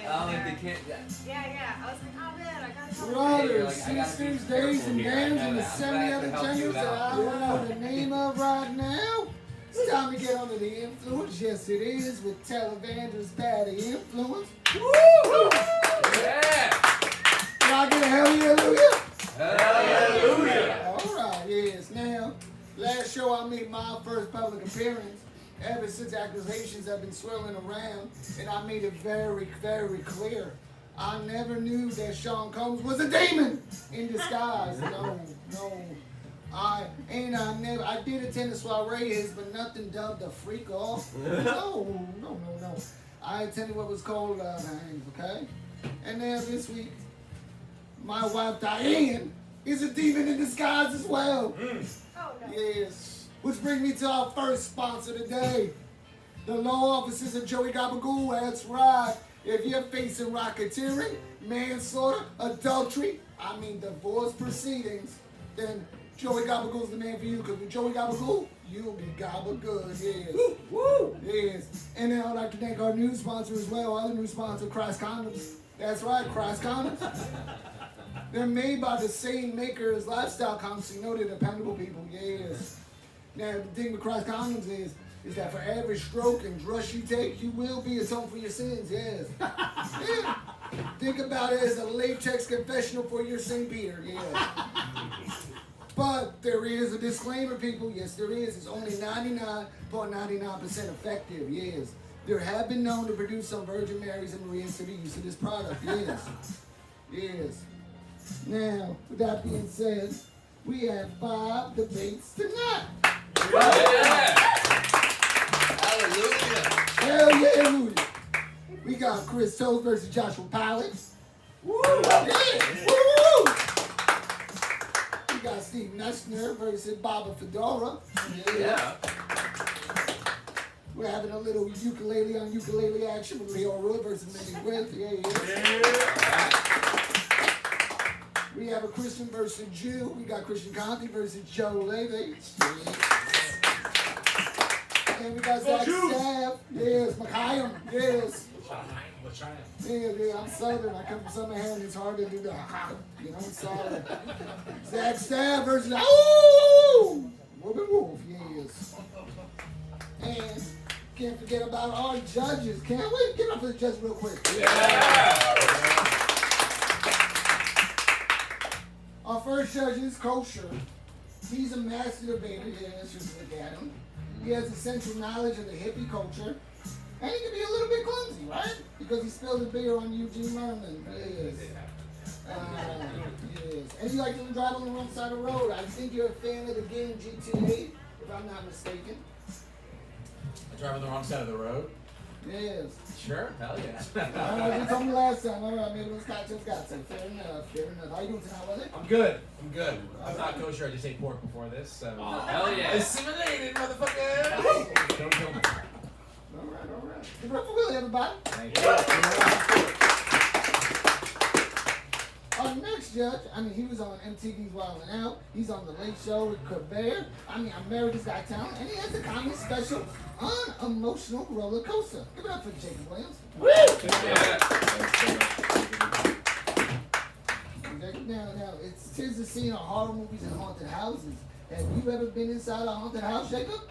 Like they can't. Yeah. I was like, oh man, I gotta help. Brothers, sisters, days, and dames, and the 70 other genders that I don't know the name of right now. It's time to get under the influence. Yes, it is with Televangelist Patty Influence. Woo! Yeah! Can I get a hallelujah? Hallelujah! Alright, yes. Now, last show I made my first public appearance. Ever since accusations have been swirling around, and I made it very, very clear. I never knew that Sean Combs was a demon in disguise. No. I did attend the soirees, but nothing dubbed a freak off. No. I attended what was called hangs, okay? And now this week, my wife Diane is a demon in disguise as well. Oh no. Yes. Which brings me to our first sponsor today. The law offices of Joey Gabagool. That's right. If you're facing racketeering, manslaughter, adultery, divorce proceedings, then Joey Gabagool's the man for you. Because with Joey Gabagool, you'll be gabagood. Yes. Woo! Yes. And then I'd like to thank our new sponsor as well. Our new sponsor, Christ Condoms. That's right, Christ Condoms. They're made by the same maker as Lifestyle Condoms, so you know they're dependable people. Yes. Now, the thing with Christ Condoms is that for every stroke and drush you take, you will be atoned for your sins, yes. Yeah. Think about it as a latex confessional for your St. Peter, yeah. But there is a disclaimer, people. Yes, there is. It's only 99.99% effective, yes. There have been known to produce some Virgin Marys and Marias to the use of this product, yes. Yes. Now, with that being said, we have 5 debates tonight. Yeah! Hallelujah! Hell yeah, hallelujah. We got Chris Toth versus Joshua Pilot. Woo! Yeah! Woo! We got Steve Messner versus Baba Fedora. Yeah! We're having a little ukulele on ukulele action with Leo Roy versus Minnie With. Yeah. We have a Christian versus Jew. We got Christian Conti versus Joe Levy. And we got Zach Staff. Yes, McKayam. Yes. Yeah, I'm Southern. I come from Summerhand. It's hard to do the I'm sorry. Zach Staff versus Robin Wolf. Yes. And can't forget about our judges. Can't we? Get up for the judges real quick. Yeah! Our first judge is Kosher. He's a master debater. Yeah, let's just look at him. He has essential knowledge of the hippie culture. And he can be a little bit clumsy, right? Because he spilled the beer on Eugene Merman. Yes. Yes. And you like to drive on the wrong side of the road. I think you're a fan of the game GTA, if I'm not mistaken. I drive on the wrong side of the road? Yes. Sure. Hell yeah. Alright, you told me last time. Alright, maybe those guys just got some. Fair enough. How you doing tonight, was it? I'm good. I'm not kosher. I just ate pork before this, so. Oh, hell yeah! Assimilated, motherfucker! Don't kill me. Alright. Give it up for Willie, everybody. Thank you. Our next judge, he was on MTV's Wild 'N Out. He's on The Late Show with Colbert. America's Got Talent. And he has a comedy special, Unemotional Roller Coaster. Give it up for Jacob Williams. Woo! Yeah. Now, it's 'tis the scene of horror movies and haunted houses. Have you ever been inside a haunted house, Jacob?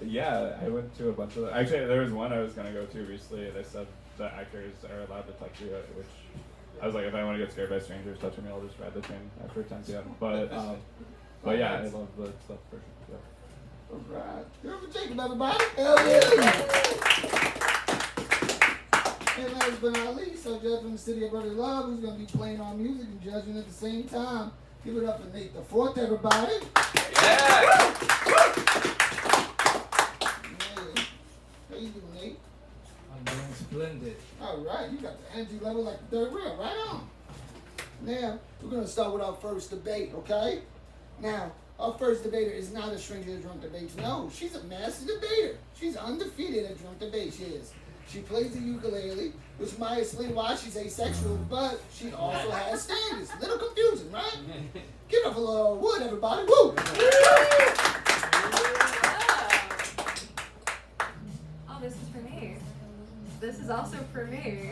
Yeah, I went to a bunch of. Actually, there was one I was gonna go to recently. They said the actors are allowed to touch you, which I was like, if I want to get scared by strangers touching me, I'll just ride the train after 10 p.m. But yeah, I love the stuff for sure. Yeah. Alright. Give it up for Jacob, everybody. Hell yeah! And last but not least, our judge from the city of Brother Love, who's going to be playing our music and judging at the same time. Give it up for Nate the Fourth, everybody. Yeah! How you doing, Nate? I'm doing splendid. Alright, you got the energy level like the third rail. Right on. Now, we're going to start with our first debate, okay? Now, our first debater is not a stranger to drunk debates. No, she's a master debater. She's undefeated at drunk debates, she is. She plays the ukulele, which might explain why she's asexual, but she also has standards. A little confusing, right? Give it up for Laura Wood, everybody. Woo! Oh, this is for me. This is also for me.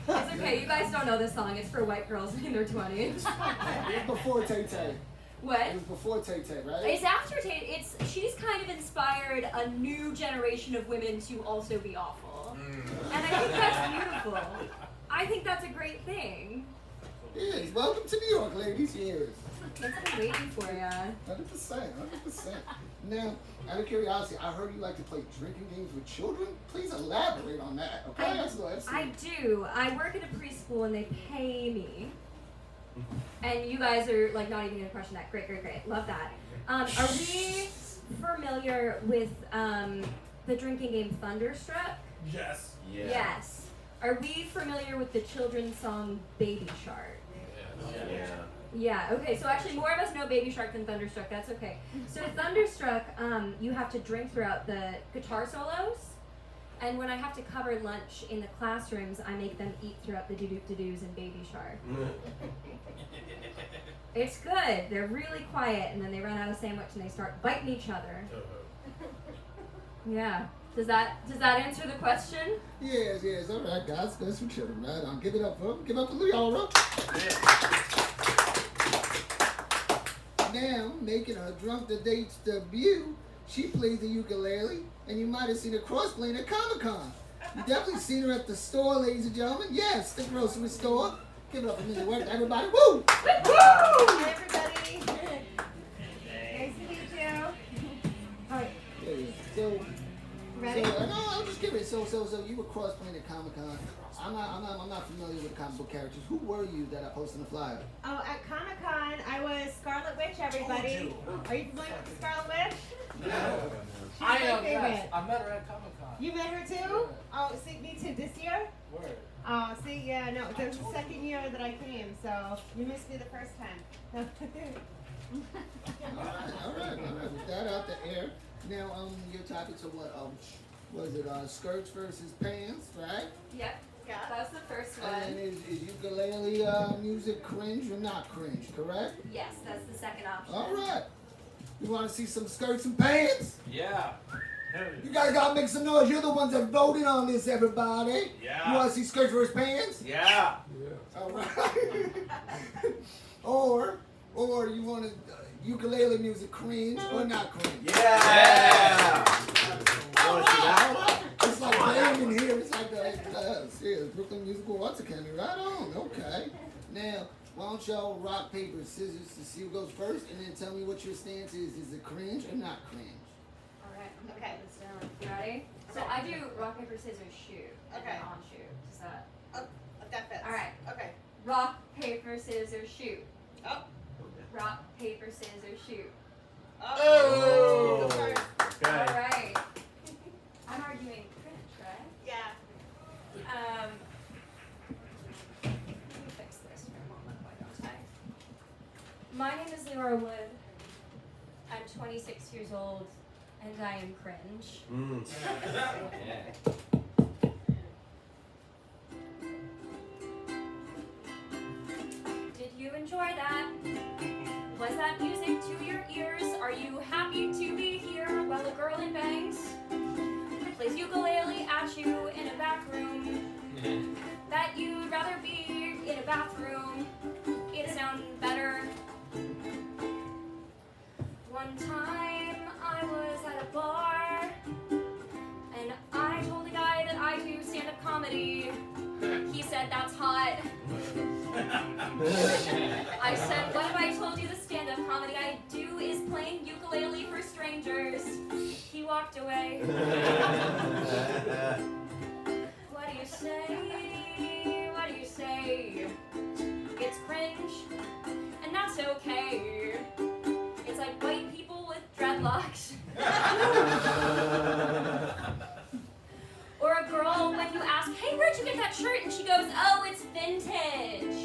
It's okay. You guys don't know this song. It's for white girls in their 20s. It was before Tay Tay. What? It was before Tay Tay, right? It's after Tate. She's kind of inspired a new generation of women to also be awful, and I think that's beautiful. I think that's a great thing. Yes, welcome to New York, ladies. Yes. It's been waiting for ya. 100%. Now, out of curiosity, I heard you like to play drinking games with children. Please elaborate on that, okay? Let's go. I do. I work at a preschool and they pay me. And you guys are like not even gonna question that. Great. Love that. Are we familiar with the drinking game Thunderstruck? Yes. Yeah. Yes. Are we familiar with the children's song Baby Shark? Yeah. Yeah, okay, so actually more of us know Baby Shark than Thunderstruck, that's okay. So Thunderstruck, you have to drink throughout the guitar solos, and when I have to cover lunch in the classrooms, I make them eat throughout the doo-doo-doo-doos in Baby Shark. It's good, they're really quiet, and then they run out of sandwich and they start biting each other. Yeah, does that answer the question? Yes. All right, guys. That's for children, right? Give it up for them. Give it up for Leora. Now, making her Drunk the Date's debut, she plays the ukulele, and you might have seen her cross-playing at Comic-Con. You definitely seen her at the store, ladies and gentlemen. Yes, the grocery store. Give it up for Mr. Work, everybody. Woo! Hi, everybody. Nice to meet you. Alright, Yeah. So, ready? no, I'm just curious. So you were cross-playing at Comic-Con. I'm not familiar with the comic book characters. Who were you that I posted in the flyer? Oh, at Comic Con, I was Scarlet Witch, everybody. Are you familiar with the Scarlet Witch? No. She's my favorite. I met her at Comic Con. You met her too? Oh, see, me too. This year? Word. Oh, see, yeah, no, it was the second year that I came, so you missed me the first time. All right. With that out the air. Now, your topics are what? Was it skirts versus pants, right? Yep, Yeah. that was the first And one. is ukulele music cringe or not cringe, correct? Yes, that's the second option. All right. You want to see some skirts and pants? Yeah. You guys gotta make some noise. You're the ones that voted on this, everybody. Yeah. You want to see skirts versus pants? Yeah. All right. or you want to ukulele music cringe or not cringe? Yeah. It's like playing in here. It's like Brooklyn Musical Arts Academy. Right on. Okay. Now, why don't y'all rock, paper, scissors to see who goes first, and then tell me what your stance is. Is it cringe or not cringe? Alright, I'm gonna Okay. put this down. You ready? So Okay. I do rock, paper, scissors, shoot. And Okay. then on shoot. Does that? That fits. Alright. Okay. Rock, paper, scissors, shoot. Oh. Rock, paper, scissors, shoot. Oh. You go first. Alright. I'm arguing cringe, right? Yeah. Let me fix this for a moment, why don't I? My name is Leora Wood. I'm 26 years old, and I am cringe. Yeah. Did you enjoy that? Was that music to your ears? Are you happy to be here while a girl in bangs plays ukulele at you in a back room? That you'd rather be in a bathroom. It sounds better. One time I was at a bar and I told a guy that I do stand-up comedy. He said that's hot. I said, what if I told you the stand-up comedy I do is playing ukulele for strangers? He walked away. What do you say? What do you say? It's cringe, and that's okay. It's like white people with dreadlocks. Or a girl when you ask, hey, where'd you get that shirt? And she goes, oh, it's vintage.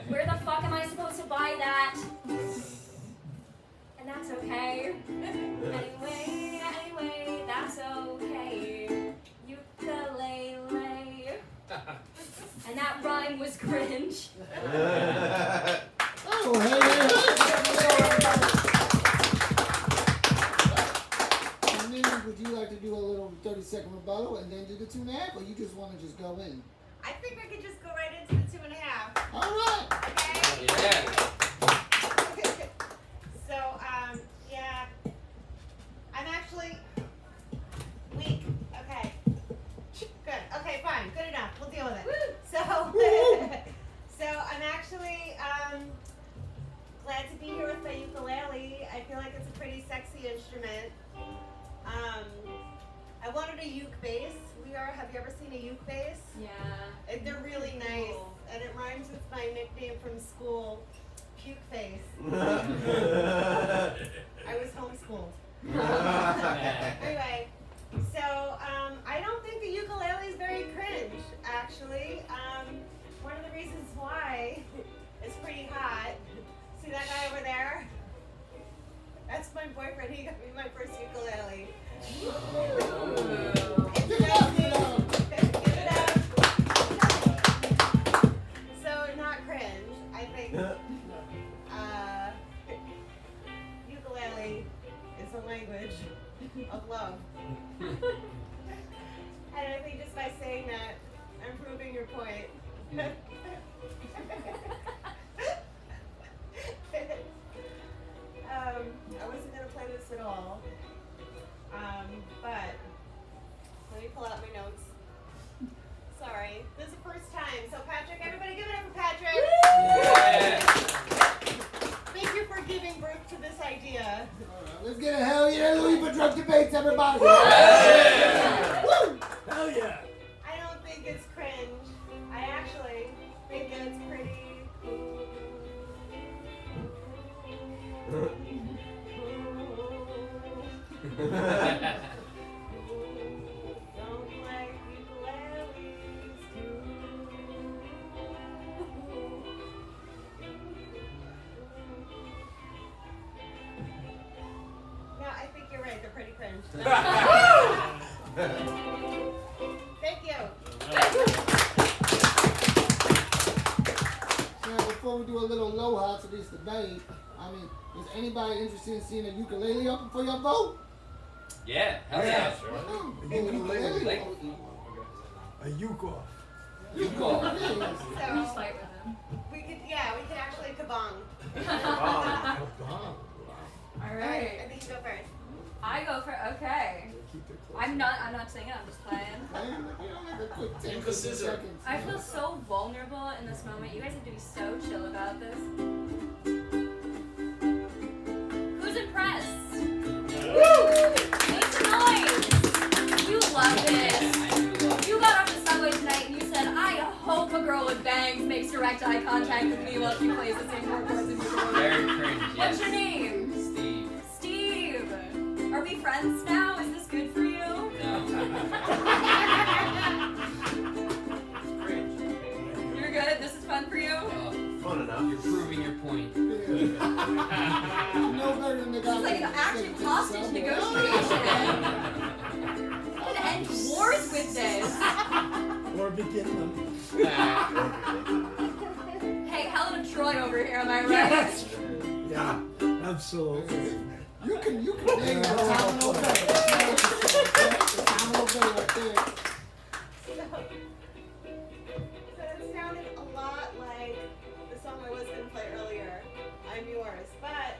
Where the fuck am I supposed to buy that? And that's okay. Anyway, that's okay. Ukulele. And that rhyme was cringe. Oh, hey. And then would you like to do a little 30-second rebuttal and then do the 2.5, or you just want to just go in? I think we could just go right into the 2.5. All right. Okay? Yeah. So, yeah. I'm actually weak. Okay. Good. Okay, fine. Good enough. We'll deal with it. So, so I'm actually glad to be here with my ukulele. I feel like it's a pretty sexy instrument. I wanted a uke bass. Have you ever seen a uke bass? Yeah. They're really nice, and it rhymes with my nickname from school, Puke Face. I was homeschooled. Anyway, so I don't think the ukulele is very cringe, actually. One of the reasons why is pretty hot. See that guy over there? That's my boyfriend. He got me my first ukulele. Give it up, give it up. Give it up. So not cringe. I think ukulele is a language of love. And I think just by saying that, I'm proving your point. I wasn't gonna play this at all. But let me pull out my notes. Sorry, this is the first time. So Patrick, everybody give it up for Patrick. Yeah. Thank you for giving birth to this idea. All right, let's get a hell yeah, Louis for drunk debates, everybody. Yeah. Woo! Hell yeah. I don't think it's cringe. I actually think it's pretty cool. Don't like ukuleles too. No, I think you're right. They're pretty cringe. Thank you. Now, before we do a little aloha to this debate, I mean, is anybody interested in seeing a ukulele up before y'all vote? Yeah. Hell yeah. Oh, A ukulele. Like, A uke-off. You go. We just So fight with them. we could actually kabong. All I right. think you go first. I go for okay. Keep it close. I'm not singing. I'm just playing. Man, you know, like a quick 10 Uka scissor. seconds. I feel so vulnerable in this moment. You guys have to be so chill about this. Who's impressed? Make some noise. You love this. You got off the subway tonight and you said, I hope a girl with bangs makes direct eye contact with me while she plays the same four chords as you. very cringe. What's Yes. your name? Steve. Steve. Are we friends now? Is this good for you? No. You're good? This is fun for you? Fun enough. You're proving your point. No better than the guy. This is like an that active takes hostage himself. negotiation. I'm gonna end wars with this. Or begin them. Hey, Helen of Troy over here, am I right? Yeah, absolutely. You can name the town over there. The town over there right there. So it sounded a lot like the song I was gonna play earlier, I'm Yours. But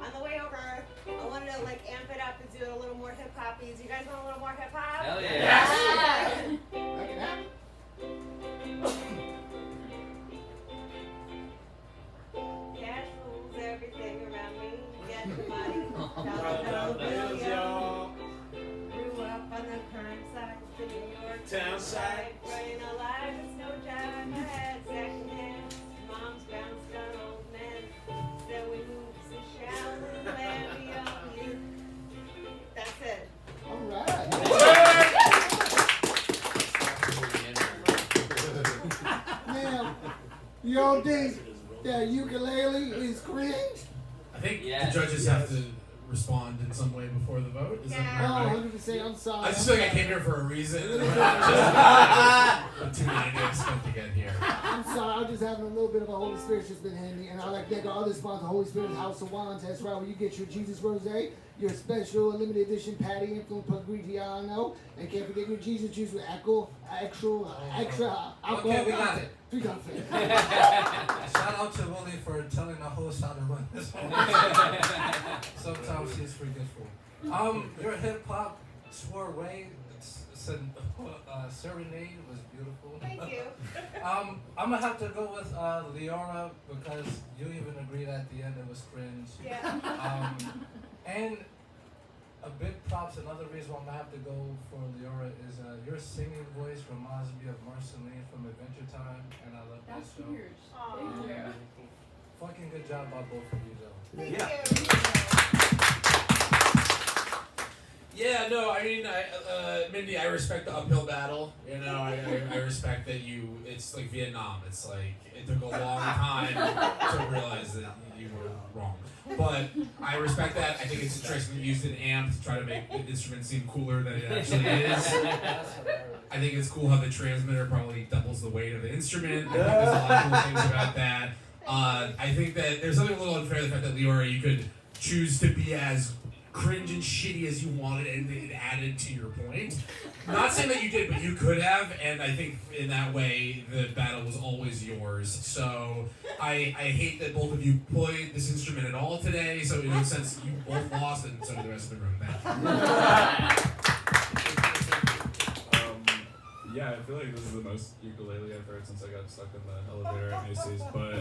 on the way over, I wanted to like amp it up and do it a little more hip hoppy. Do you guys want a little more hip hop? Hell yeah. Yeah. That can happen. Cash rules everything around me. Get the money. Dollar bill, yo. Grew up on the current side of the New York Town side. Running alive, it's no job. I had second hand. Mom's bounced on old men. Then we moved to Shallow Land beyond you. That's it. All right. Now, you don't think that ukulele is cringe? I think Yes. the judges have to respond in some way before the vote. Is Yeah. that Oh, right? 100%. I'm sorry. I just feel like I came here for a reason. too many names to get here. I'm sorry, I'm just having a little bit of a Holy Spirit's just been handy, and I like to thank our other sponsor, Holy Spirit House of Wines. That's right, where you get your Jesus Rosé, your special limited edition Patty Influence Pugrigiano, and can't forget your Jesus juice with extra alcohol. Okay, we got it. We got it. Shout out to Willie for telling the host how to run this one. Sometimes he's forgetful. Your hip hop soiree, serenade was beautiful. Thank you. I'm gonna have to go with Leora because you even agreed at the end it was cringe. Yeah. And a big props, another reason why I'm gonna have to go for Leora is your singing voice reminds me of Marceline from Adventure Time, and I love that show. Aw. Thank you. Fucking good job by both of you, though. Thank Yeah. you. Yeah, no, I mean, Mindy, I respect the uphill battle. You know, I respect that it's like Vietnam. It's like, it took a long time to realize that you were wrong. But I respect that. I think it's interesting to use an amp to try to make the instrument seem cooler than it actually is. I think it's cool how the transmitter probably doubles the weight of the instrument. I think there's a lot of cool things about that. I think that there's something a little unfair, the fact that Leora, you could choose to be as cringe and shitty as you wanted, and it added to your point. Not saying that you did, but you could have, and I think in that way the battle was always yours. So I hate that both of you played this instrument at all today. So in a sense, you both lost, and so did the rest of the room. Yeah, I feel like this is the most ukulele I've heard since I got stuck in the elevator at Macy's, but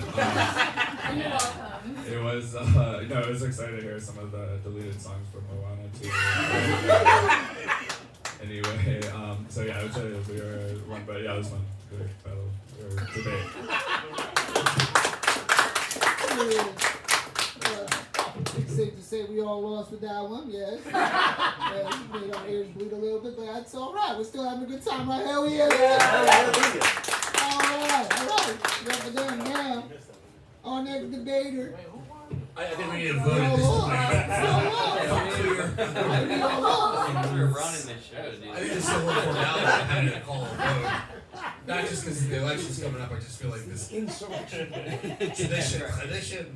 You're welcome. it was no, it was exciting to hear some of the deleted songs from Moana too. Anyway, so yeah, I would say we were one, but yeah, it was fun. Good battle or debate. It's safe to say we all lost with that one, yes. We made our ears bleed a little bit, but that's all right. We're still having a good time, right? Hell yeah! All right. Representative now. Our next debater. I think we need to vote at this point. We're running the show, dude. I think there's still a little formality behind having to call a vote. Not just because the election's coming up, I just feel like this Insurrection. tradition.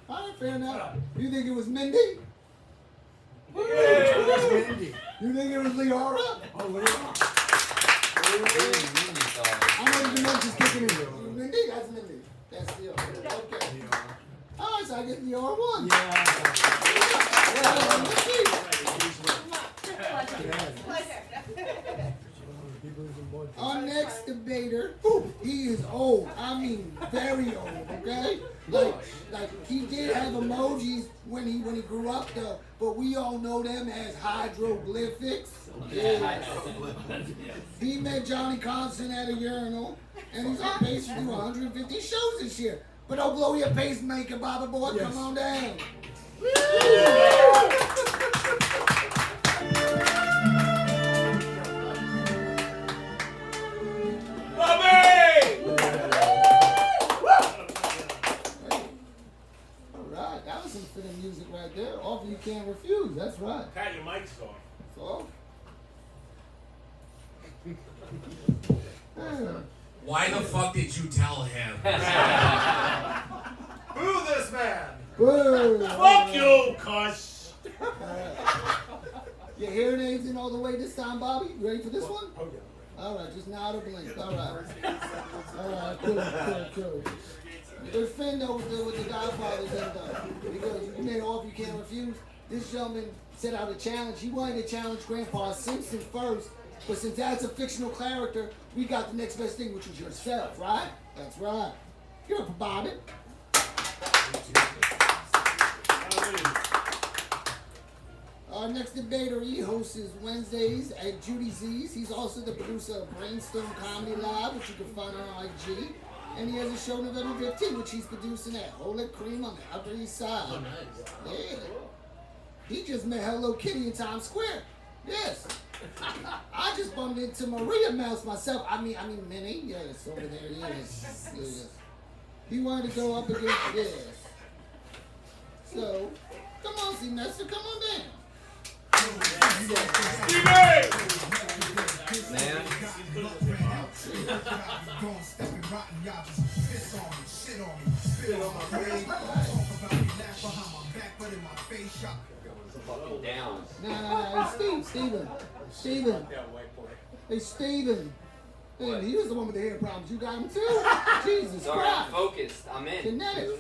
All right, fair enough. You think it was Mindy? That's Mindy. You think it was Leora? Oh, Leora. I know the dimension's kicking in. Mindy? That's Mindy. That's Leora. Okay. All right, so I get Leora one. Pleasure. Our next debater, he is old. I mean, very old. Okay, like he did have emojis when he grew up though, but we all know them as hieroglyphics. Yeah. He met Johnny Constant at a urinal, and he's on pace to do 150 shows this year. But don't blow your pacemaker, Baba boy. Come on down. Alright, that was some fitting music right there. Offer you can't refuse, that's right. Pat, your mic's off. So? Why the fuck did you tell him? Boo this man! Boo! Fuck you, cuss! Your hearing aids in all the way this time, Bobby? You ready for this one? Oh, yeah. Alright, just nod or blink. Alright. Alright, cool. Good friend though with the Godfather thing though. Because you made an offer you can't refuse. This gentleman set out a challenge. He wanted to challenge Grandpa Simpson first, but since that's a fictional character, we got the next best thing, which was yourself, right? That's right. Give it up for Bobby. Our next debater, he hosts his Wednesdays at Judy Z's. He's also the producer of Brainstorm Comedy Live, which you can find on IG. And he has a show November 15th, which he's producing at Holy Cream on the Upper East Side. Oh, nice. Yeah. He just met Hello Kitty in Times Square. Yes. I just bumped into Maria Mouse myself. I mean Minnie. Yes, over there. Yes. He wanted to go up against yes. So, come on, Semester, come on down. Man. Down. Nah, Steven. Hey, Steven. Hey, he was the one with the hair problems. You got him too? Jesus Sorry, I'm Christ. focused. I'm in. Genetics.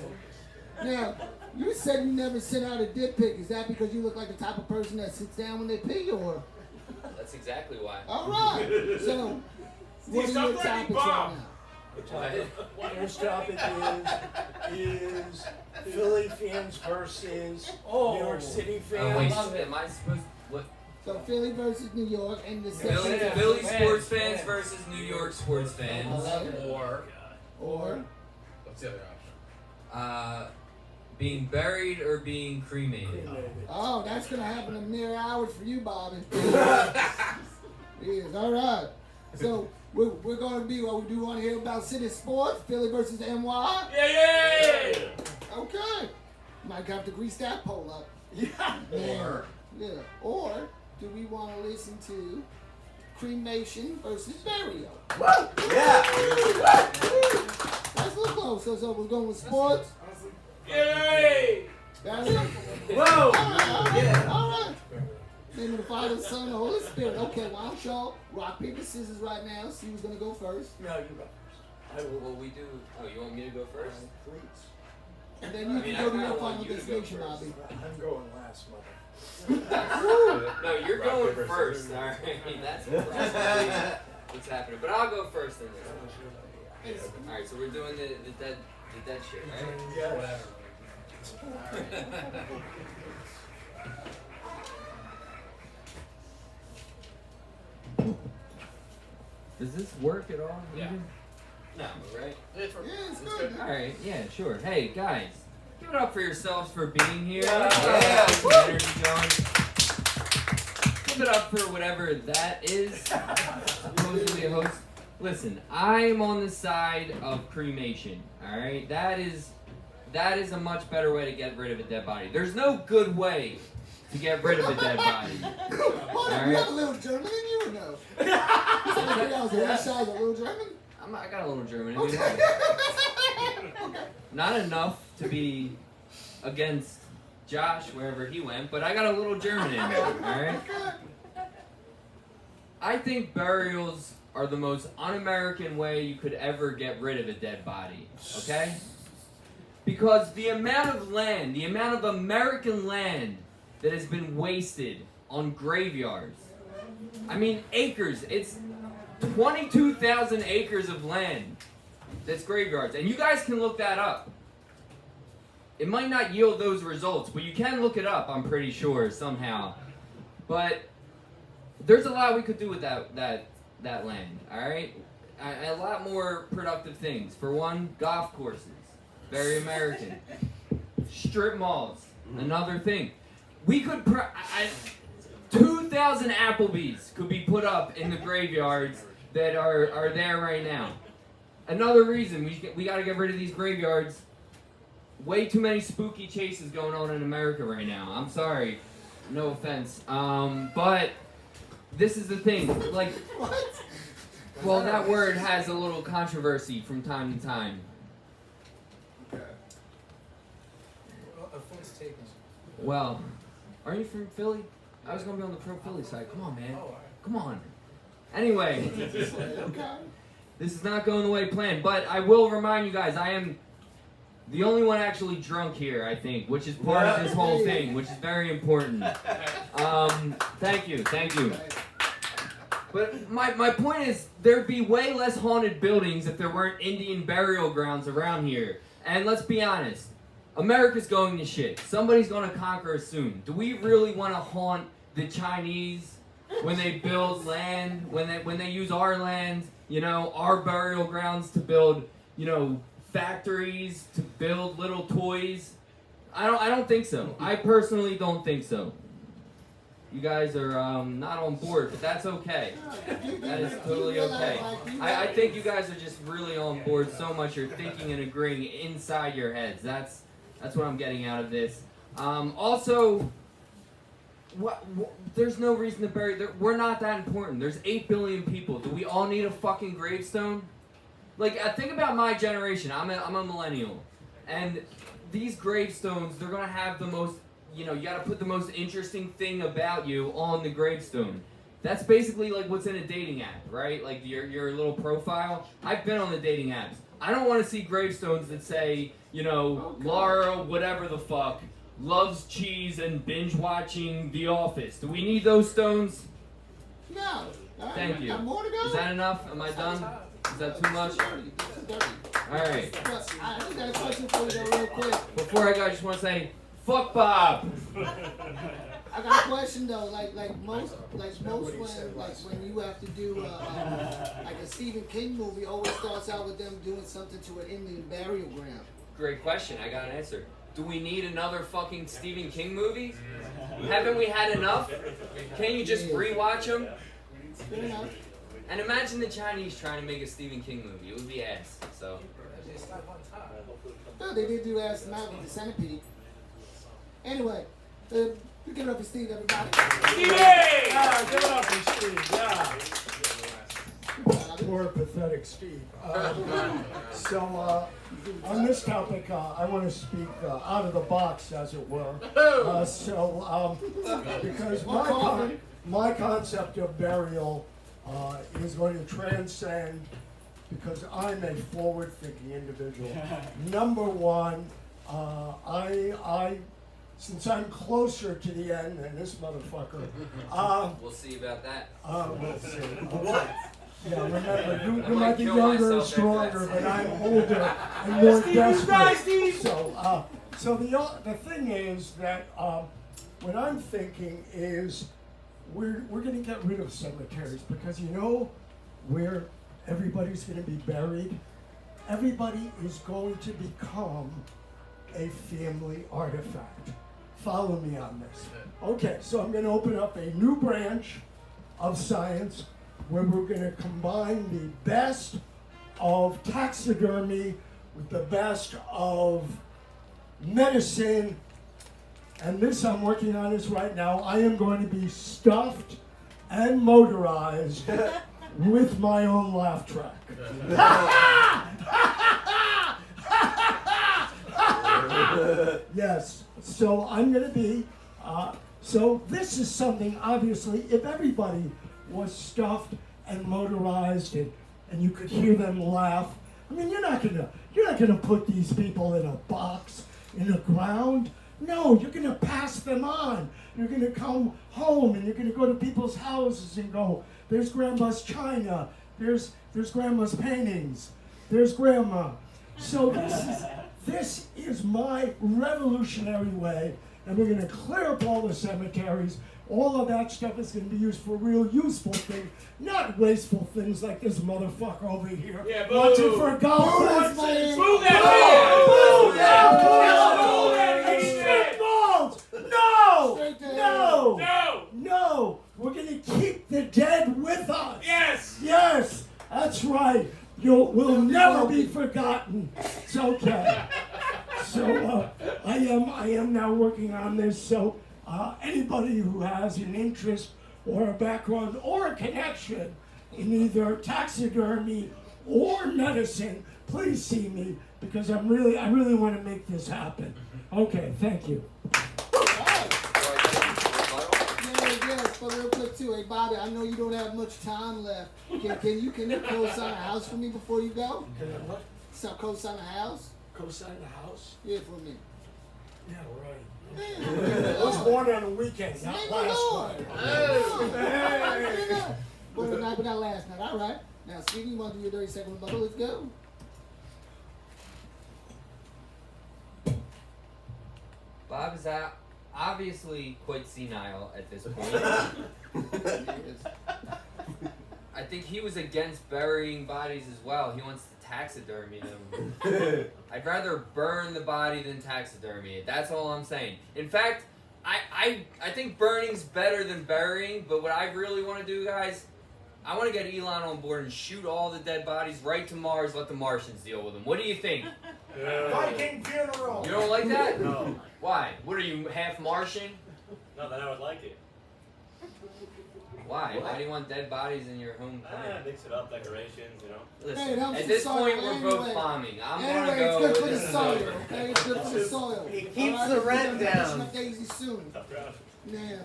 Now, you said you never sent out a dick pic. Is that because you look like the type of person that sits down when they pee, or? That's exactly why. All right. So, what are stop your letting topics me right bomb. now? First topic is Philly fans versus New York City Oh, wait, fans. am I supposed what? So Philly versus New York, and the Philly, second Philly topic- sports fans versus New York sports fans. or What's the other option? Being buried or being cremated. oh, that's gonna happen in mere hours for you, Bobby. Yes, all right. So we're gonna be what we do want to hear about city sports, Philly versus NY. Yeah. Okay, might have to grease that pole up. Yeah. Yeah. Or do we want to listen to cremation versus burial? Yeah. That's a little close. So we're going with sports. Yay. Burial. Whoa. All right. Name of the Father, Son, and the Holy Spirit. Okay, why don't y'all rock, paper, scissors right now? See who's gonna go first. No, you go first. I will. Well, we do. Oh, you want me to go first? Please. And then you I mean, can I go to your kinda want final you to go destination, first. Bobby. I'm going last, mother. No, you're Rock, going paper, first. scissors. All right, that's probably what's happening. But I'll go first in this. All right, so we're doing the dead shit, right? Yeah. Whatever. Does this work at all? Yeah. even? No, right? Yeah, it's good. All right. Yeah. Sure. Hey guys, give it up for yourselves for being here. Yeah. Get some energy going. Give it up for whatever that is. Supposedly a host. Listen, I'm on the side of cremation. All right. That is a much better way to get rid of a dead body. There's no good way to get rid of a dead body. Hold on, you have a little German in you or no? You said I was on the side of a little German? I got a little German in me. Not enough to be against Josh wherever he went, but I got a little German in me. All right. I think burials are the most un-American way you could ever get rid of a dead body. Okay? Because the amount of land, the amount of American land that has been wasted on graveyards. I mean, acres. It's 22,000 acres of land that's graveyards. And you guys can look that up. It might not yield those results, but you can look it up, I'm pretty sure, somehow. But there's a lot we could do with that land, all right? A lot more productive things. For one, golf courses. Very American. Strip malls. Another thing. We could 2,000 Applebee's could be put up in the graveyards that are there right now. Another reason we got to get rid of these graveyards. Way too many spooky chases going on in America right now. I'm sorry, no offense, but this is the thing. Like, well, that word has a little controversy from time to time. Offense taken. Well, are you from Philly? I was gonna be on the pro Philly side. Come on, man. Come on. Anyway, this is not going the way planned, but I will remind you guys, I am the only one actually drunk here, I think, which is part of this whole thing, which is very important. Thank you. But my point is, there'd be way less haunted buildings if there weren't Indian burial grounds around here. And let's be honest, America's going to shit. Somebody's going to conquer us soon. Do we really want to haunt the Chinese when they build land, when they use our land, our burial grounds to build, factories, to build little toys? I don't think so. I personally don't think so. You guys are not on board, but that's okay. That is totally okay. I think you guys are just really on board so much you're thinking and agreeing inside your heads. That's what I'm getting out of this. Also, There's no reason to bury. We're not that important. There's 8 billion people. Do we all need a fucking gravestone? Like, think about my generation. I'm a millennial, and these gravestones, they're gonna have the most. You know, you gotta put the most interesting thing about you on the gravestone. That's basically like what's in a dating app, right? Like your little profile. I've been on the dating apps. I don't want to see gravestones that say, you know, Laura, whatever the fuck, loves cheese and binge watching The Office. Do we need those stones? No. All right. Thank you. Got more to go? Is that enough? Am I done? Is that too much? All right. I just got a question for you though, real quick. Before I go, I just want to say, fuck Bob. I got a question though, like most when you have to do like a Stephen King movie, always starts out with them doing something to an Indian burial ground. Great question. I got an answer. Do we need another fucking Stephen King movie? Haven't we had enough? Can you just rewatch them? Fair enough. And imagine the Chinese trying to make a Stephen King movie. It would be ass. So. No, they did do last night with the Centipede. Anyway, give it up for Steve, everybody. Stevie! Yeah, give it up for Steve, yeah. Poor, pathetic Steve. So, on this topic, I want to speak out of the box, as it were. Because my concept of burial is going to transcend, because I'm a forward-thinking individual. Number one, since I'm closer to the end than this motherfucker, we'll see about that. We'll see. Okay. Yeah, remember, you might be younger and stronger, but I'm older and more desperate. So the thing is that what I'm thinking is we're going to get rid of cemeteries, because you know where everybody's going to be buried? Everybody is going to become a family artifact. Follow me on this. Okay, so I'm going to open up a new branch of science where we're going to combine the best of taxidermy with the best of medicine. And this I'm working on this right now. I am going to be stuffed and motorized with my own laugh track. Yes, so I'm going to be, so this is something, obviously, if everybody was stuffed and motorized and you could hear them laugh, I mean, you're not gonna put these people in a box in the ground. No, you're gonna pass them on. You're gonna come home and you're gonna go to people's houses and go, there's Grandma's china, there's Grandma's paintings, there's Grandma. So this is my revolutionary way, and we're gonna clear up all the cemeteries. All of that stuff is going to be used for real useful things, not wasteful things like this motherfucker over here. Yeah, boo! Wants it for golf. Move that man! Move that! No! No! We're going to keep the dead with us. Yes! Yes! That's right. We'll never be forgotten. It's okay. So I am now working on this. So anybody who has an interest or a background or a connection in either taxidermy or medicine, please see me, because I really want to make this happen. Okay, thank you. Yes, but real quick too. Hey Bobby, I know you don't have much time left. Can you co-sign a house for me before you go? What? So co-sign a house? Co-sign the house? Yeah, for me. Yeah, right. Yeah. I was born on a weekend, not last night. But not last night. All right. Now, Stevie, you want to do your 30-second rebuttal? Let's go. Bob is obviously quite senile at this point. I think he was against burying bodies as well. He wants to taxidermy them. I'd rather burn the body than taxidermy it. That's all I'm saying. In fact, I think burning's better than burying, but what I really want to do, guys, I want to get Elon on board and shoot all the dead bodies right to Mars, let the Martians deal with them. What do you think? Viking funeral! You don't like that? No. Why? What are you, half Martian? No, then I would like it. Why? Why do you want dead bodies in your home planet? Mix it up, decorations, you know. Listen, Hey, it helps at the this soil point, we're anyway. both bombing. I'm gonna Anyway, go it's good for with the this soil, over. okay? It's good for the soil. It All keeps right, the we're rent gonna finish down. up Daisy soon. Tough crowd. Now,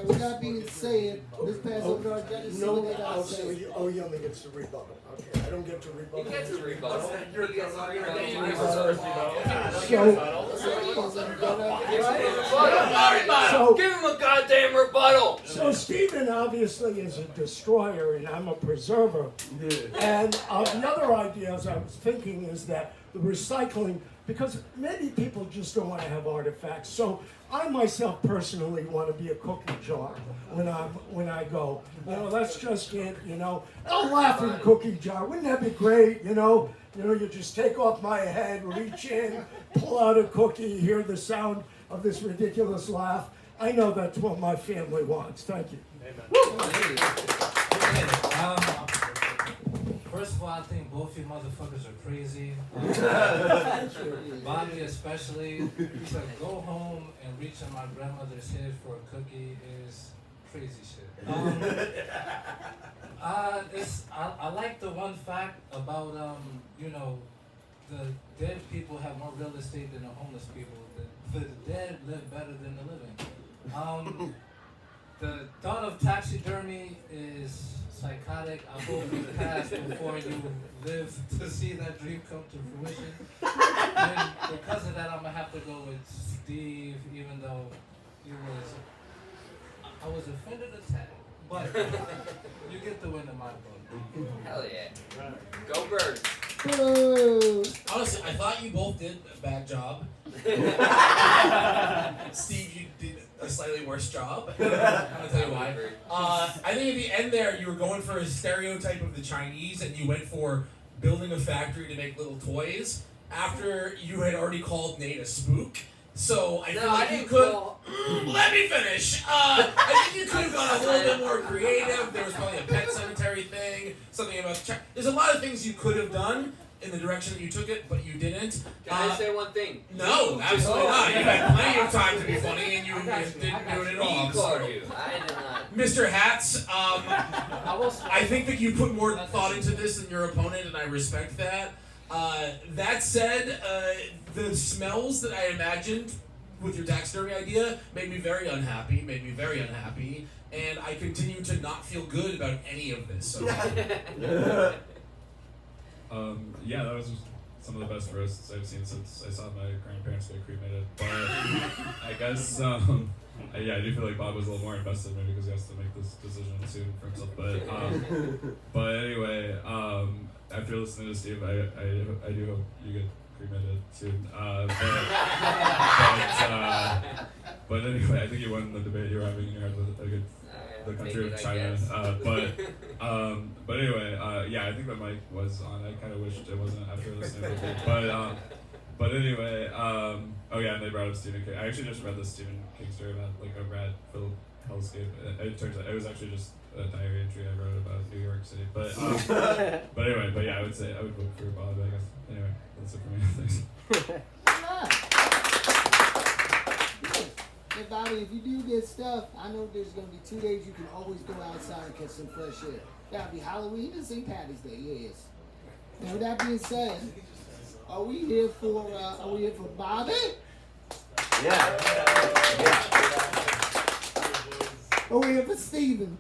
with that being said, let's pass over to our judges. See No, what they got to say. he only gets to rebuttal. Okay, I don't get to rebuttal. He gets a rebuttal. He gets a rebuttal. So- Give him a goddamn rebuttal. So Stephen obviously is a destroyer and I'm a preserver. And the other ideas I was thinking is that the recycling, because maybe people just don't want to have artifacts. So I myself personally want to be a cookie jar when I go. You know, that's just it. You know, a laughing cookie jar. Wouldn't that be great? You know, you just take off my head, reach in, pull out a cookie, hear the sound of this ridiculous laugh. I know that's what my family wants. Thank you. First of all, I think both you motherfuckers are crazy. Bobby especially. To go home and reach in my grandmother's head for a cookie is crazy shit. I like the one fact about the dead people have more real estate than the homeless people. The dead live better than the living. The thought of taxidermy is psychotic. I hope you pass before you live to see that dream come to fruition. And because of that, I'm gonna have to go with Steve, even though I was offended a tad, but you get the win in my book. Hell yeah. Go Birds. Honestly, I thought you both did a bad job. Steve, you did a slightly worse job. I'm gonna tell you why. I think at the end there, you were going for a stereotype of the Chinese, and you went for building a factory to make little toys after you had already called Nate a spook. So I feel like you could. Let me finish. I think you could have gone a little bit more creative. There was probably a pet cemetery thing, something about. There's a lot of things you could have done in the direction that you took it, but you didn't. Can I say one thing? No, absolutely not. You had plenty of time to be funny, and you didn't do it at all. I did not. Mr. Hats, I think that you put more thought into this than your opponent, and I respect that. That said, the smells that I imagined with your taxidermy idea made me very unhappy, and I continue to not feel good about any of this. So. Yeah, that was some of the best roasts I've seen since I saw my grandparents get cremated. But I guess, I do feel like Bob was a little more invested maybe because he has to make this decision soon for himself. But anyway, after listening to Steve, I do hope you get cremated soon. But anyway, I think you won the debate you were having in your head with the country of China. But anyway, yeah, I think that mic was on. I kind of wished it wasn't after listening to it. But anyway, oh yeah, and they brought up Stephen King. I actually just read the Stephen King story about like a rat-filled hellscape. It turns out it was actually just a diary entry I wrote about New York City. But anyway, yeah, I would vote for Bob, I guess. Anyway, that's it for me. Thanks. Hey Bobby, if you do this stuff, I know there's going to be 2 days you can always go outside and catch some fresh air. That'll be Halloween and St. Patty's Day, yes. Now with that being said, are we here for Bobby? Yeah. Or are we here for Steven?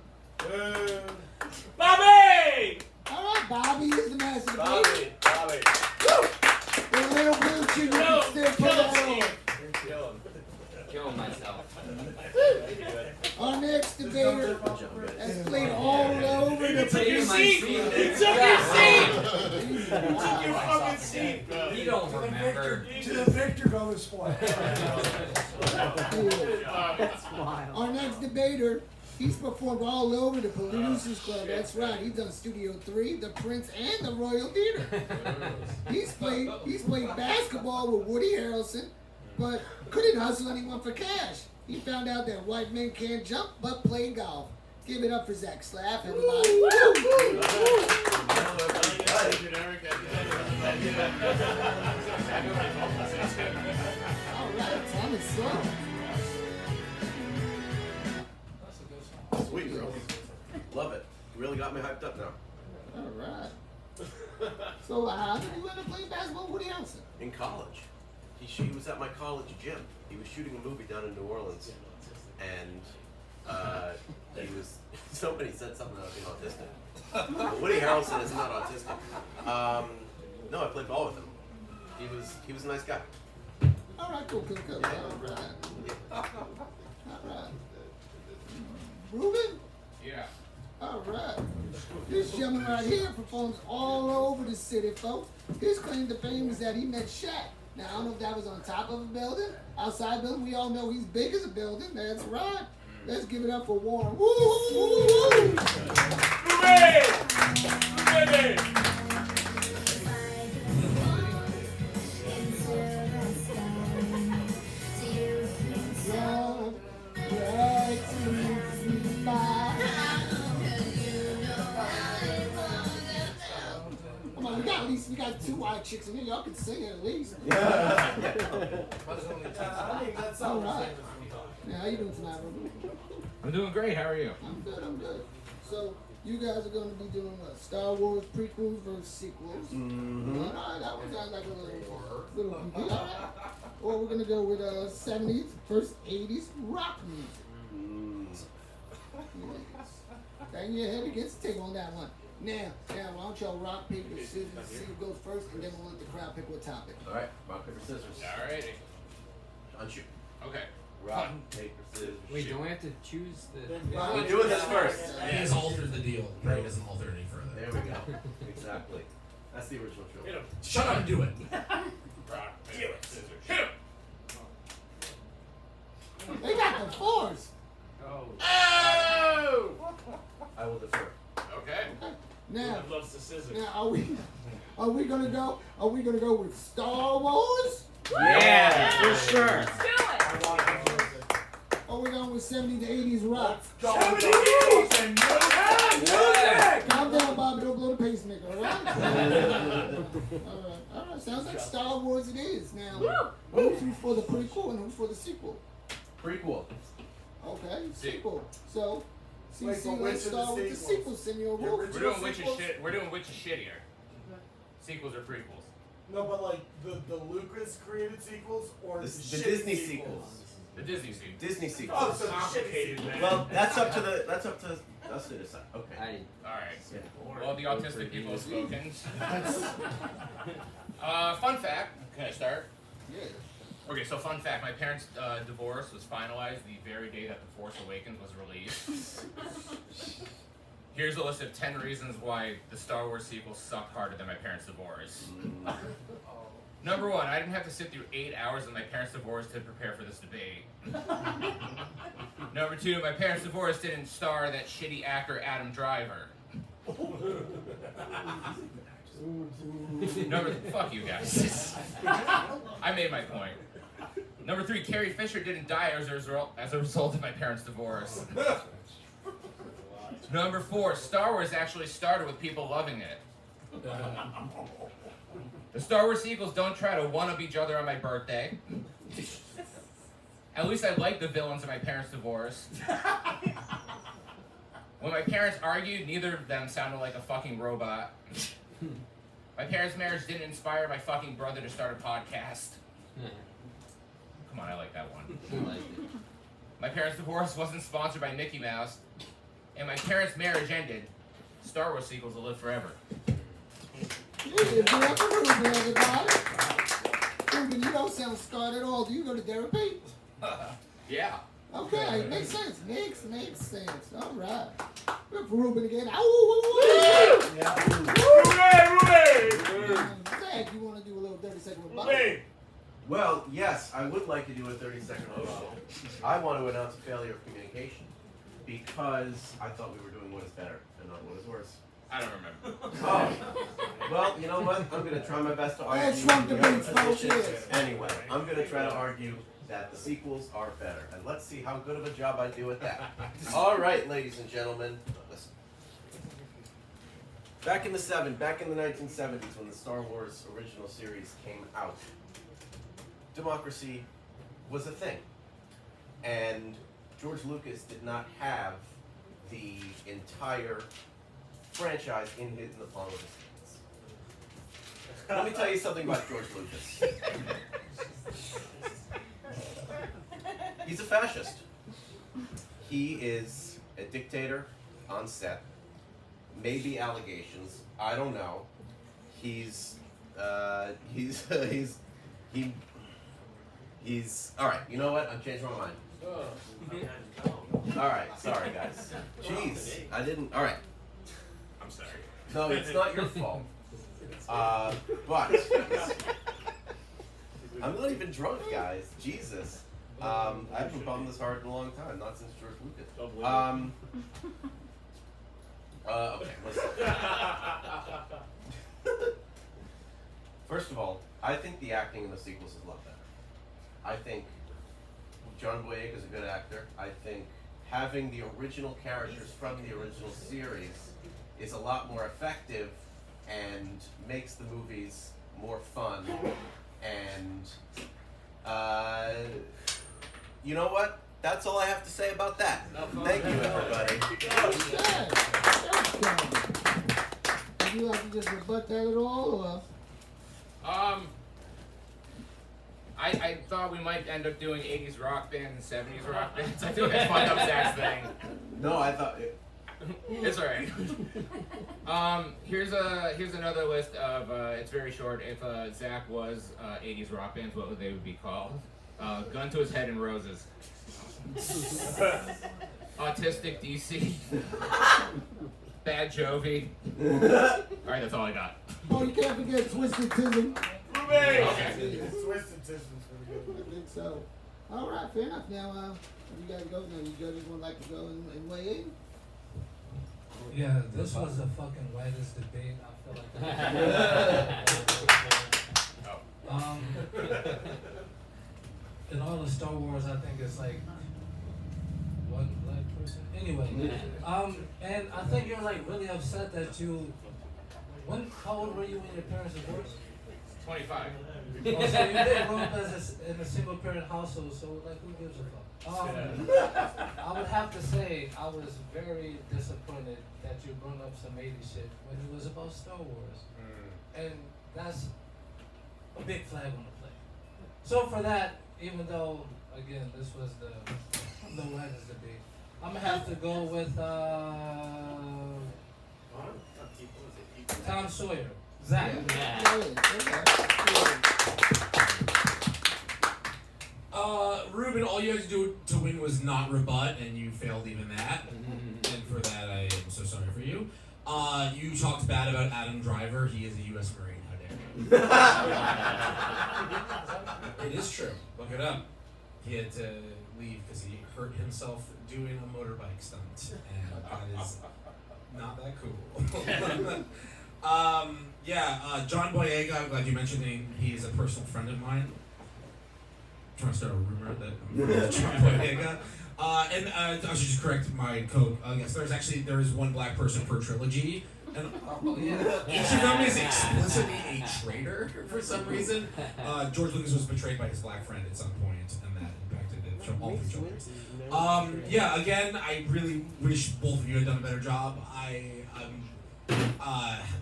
Bobby! Alright, Bobby is the master of Bobby. The little blue chicken can still pull that off. Killing myself. Our next debater has played all over the Took your place. seat! He took your seat! He took your fucking seat! You don't remember. To the victor go this way. Our next debater, he's performed all over the Producers Club. That's right. He's done Studio 3, The Prince, and the Royal Theater. He's played basketball with Woody Harrelson, but couldn't hustle anyone for cash. He found out that white men can't jump but play golf. Give it up for Zach Slaff, everybody. All right, Thomas Sloan. Sweet, bro. Love it. Really got me hyped up now. All right. So how did you end up playing basketball with Woody Harrelson? In college, he was at my college gym. He was shooting a movie down in New Orleans, and somebody said something about being autistic. But Woody Harrelson is not autistic. No, I played ball with him. He was a nice guy. All right, cool. Yeah. All right. Ruben? Yeah. All right. This gentleman right here performs all over the city, folks. His claim to fame is that he met Shaq. Now, I don't know if that was on top of a building, outside building. We all know he's big as a building. That's right. Let's give it up for Warren. Woo! Hooray! Hooray! Come on, we got 2 white chicks in here. Y'all can sing it at least. I think that's All right. Now, how you doing tonight, Ruben? I'm doing great. How are you? I'm good. So, you guys are going to be doing what? Star Wars prequels versus sequels. Mm-hmm. All right, that was like a little all right. Or we're going to go with 70s versus 80s rock music. Yes. Bang your head against the table on that one. Now, why don't y'all rock, paper, scissors, see who goes first, and then we'll let the crowd pick what topic. All right, rock, paper, scissors. Alrighty. On you. Okay. Rock, paper, scissors. Wait, shoot. don't we have to choose the? We're doing this first. He has altered the deal. Ray doesn't alter any further. There we go. Exactly. That's the original trilogy. Hit him. Shut up and do it. Rock, paper, scissors. Hit him. They got the force. Oh. I will defer. Okay. Now, Loves the scissors. now are we gonna go with Star Wars? Yeah, for sure. Let's do it. Or we going with 70s to 80s rock? Calm down, Bobby. Don't blow the pacemaker, all right? all right. Sounds like Star Wars it is. Now, who's for the prequel and who's for the sequel? Prequel. Okay, sequel. So, Wait, but which let's of the start with the sequels? sequel, Senor The Wolf. We're doing which is shit. We're doing which is shittier. Sequels or prequels? No, but like the Lucas created sequels or The shitty Disney sequels? sequels. The Disney sequels. Disney sequels. Oh, so the shitty Complicated, sequels. man. Well, that's up to us to decide. Okay. Alright. Yeah. Well, the autistic people have spoken. Fun fact. Can I start? Yeah. Okay, so fun fact. My parents' divorce was finalized the very day that The Force Awakens was released. Here's a list of 10 reasons why the Star Wars sequel sucked harder than my parents' divorce. Number 1, I didn't have to sit through 8 hours of my parents' divorce to prepare for this debate. Number 2, my parents' divorce didn't star that shitty actor Adam Driver. Fuck you guys. I made my point. Number 3, Carrie Fisher didn't die as a result of my parents' divorce. Number 4, Star Wars actually started with people loving it. The Star Wars sequels don't try to one-up each other on my birthday. At least I like the villains of my parents' divorce. When my parents argued, neither of them sounded like a fucking robot. My parents' marriage didn't inspire my fucking brother to start a podcast. Come on, I like that one. I liked it. My parents' divorce wasn't sponsored by Mickey Mouse. And my parents' marriage ended. Star Wars sequels will live forever. Yeah, give it up for Ruben, everybody. Ruben, you don't sound scarred at all. Do you go to therapy? Yeah. Okay, makes sense. Makes sense. All right. Good for Ruben again. Ow! Zach, you want to do a little 30-second rebuttal? Well, yes, I would like to do a 30-second rebuttal. I want to announce a failure of communication because I thought we were doing what is better and not what is worse. I don't remember. Oh. Well, you know what? I'm going to try my best to argue. That's Trump the debates, other folks, position. yes. Anyway, I'm going to try to argue that the sequels are better. And let's see how good of a job I do at that. All right, ladies and gentlemen, listen. Back in the 1970s when the Star Wars original series came out, democracy was a thing. And George Lucas did not have the entire franchise in the palm of his hands. Let me tell you something about George Lucas. He's a fascist. He is a dictator on set. Maybe allegations. I don't know. He's all right. You know what? I'm changing my mind. All right. Sorry, guys. Jeez, I didn't. All right. I'm sorry. No, it's not your fault. But I'm not even drunk, guys. Jesus. I haven't bummed this hard in a long time. Not since George Lucas. Okay. Listen. First of all, I think the acting in the sequels is a lot better. I think John Boyega is a good actor. I think having the original characters from the original series is a lot more effective and makes the movies more fun. And you know what? That's all I have to say about that. Thank you, everybody. Would you like to just rebut that at all, or? I thought we might end up doing 80s rock bands and 70s rock bands. I feel like I fucked up Zach's thing. No, I thought it's alright. Here's another list of it's very short. If Zach was 80s rock bands, what would they be called? Gun to His Head and Roses. Autistic DC. Bad Jovi. Alright, that's all I got. Oh, you can't forget Twisted Tism. Okay. Twisted Tism's pretty good. I think so. All right, fair enough. Now, you guys go. Now, you judges would like to go and weigh in. Yeah, this was the fucking whitest debate. I feel like. In all the Star Wars, I think it's like one black person. Anyway, and I think you're like really upset that you. How old were you when your parents divorced? 25. Oh, so you didn't grow up in a single parent household, so like who gives a fuck? I would have to say I was very disappointed that you brought up some 80s shit when it was about Star Wars. And that's a big flag on the play. So for that, even though again this was the whitest debate, I'm gonna have to go with Tom Sawyer. Zach. Ruben, all you had to do to win was not rebut, and you failed even that. And for that, I am so sorry for you. You talked bad about Adam Driver. He is a U.S. Marine. How dare you? It is true. Look it up. He had to leave because he hurt himself doing a motorbike stunt, and that is not that cool. John Boyega, I'm glad you mentioned him. He is a personal friend of mine. I'm trying to start a rumor that I'm friends with John Boyega. I should just correct my code. Yes, there is one black person per trilogy. And each of them is explicitly a traitor for some reason. George Lucas was betrayed by his black friend at some point, and that impacted it from all three trilogies. Again, I really wish both of you had done a better job. I'm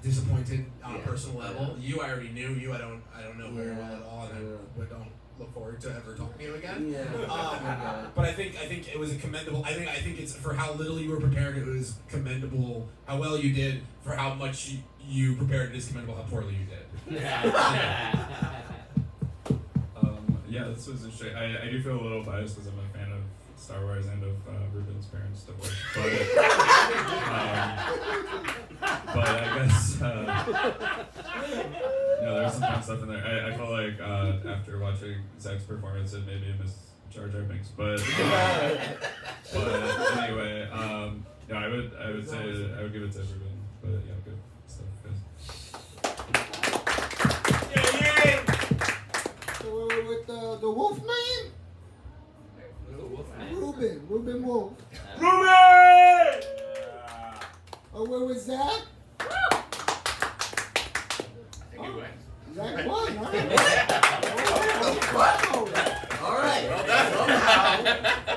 disappointed on a personal level. You, I already knew you. I don't know very well at all, and I don't look forward to ever talking to you again. But I think it was a commendable. I think it's for how little you were prepared. It was commendable how well you did. For how much you prepared, it is commendable how poorly you did. This was interesting. I do feel a little biased because I'm a fan of Star Wars and of Ruben's parents' divorce, but I guess there's some fun stuff in there. I felt like after watching Zach's performance, it made me miss Jar Jar Binks. But anyway, I would say I would give it to Ruben. But yeah, good stuff, guys. So we're with the Wolf Man. Ruben Wolf. Ruben! Oh, where was Zach? I think he went. Zach won, huh? All right. Well,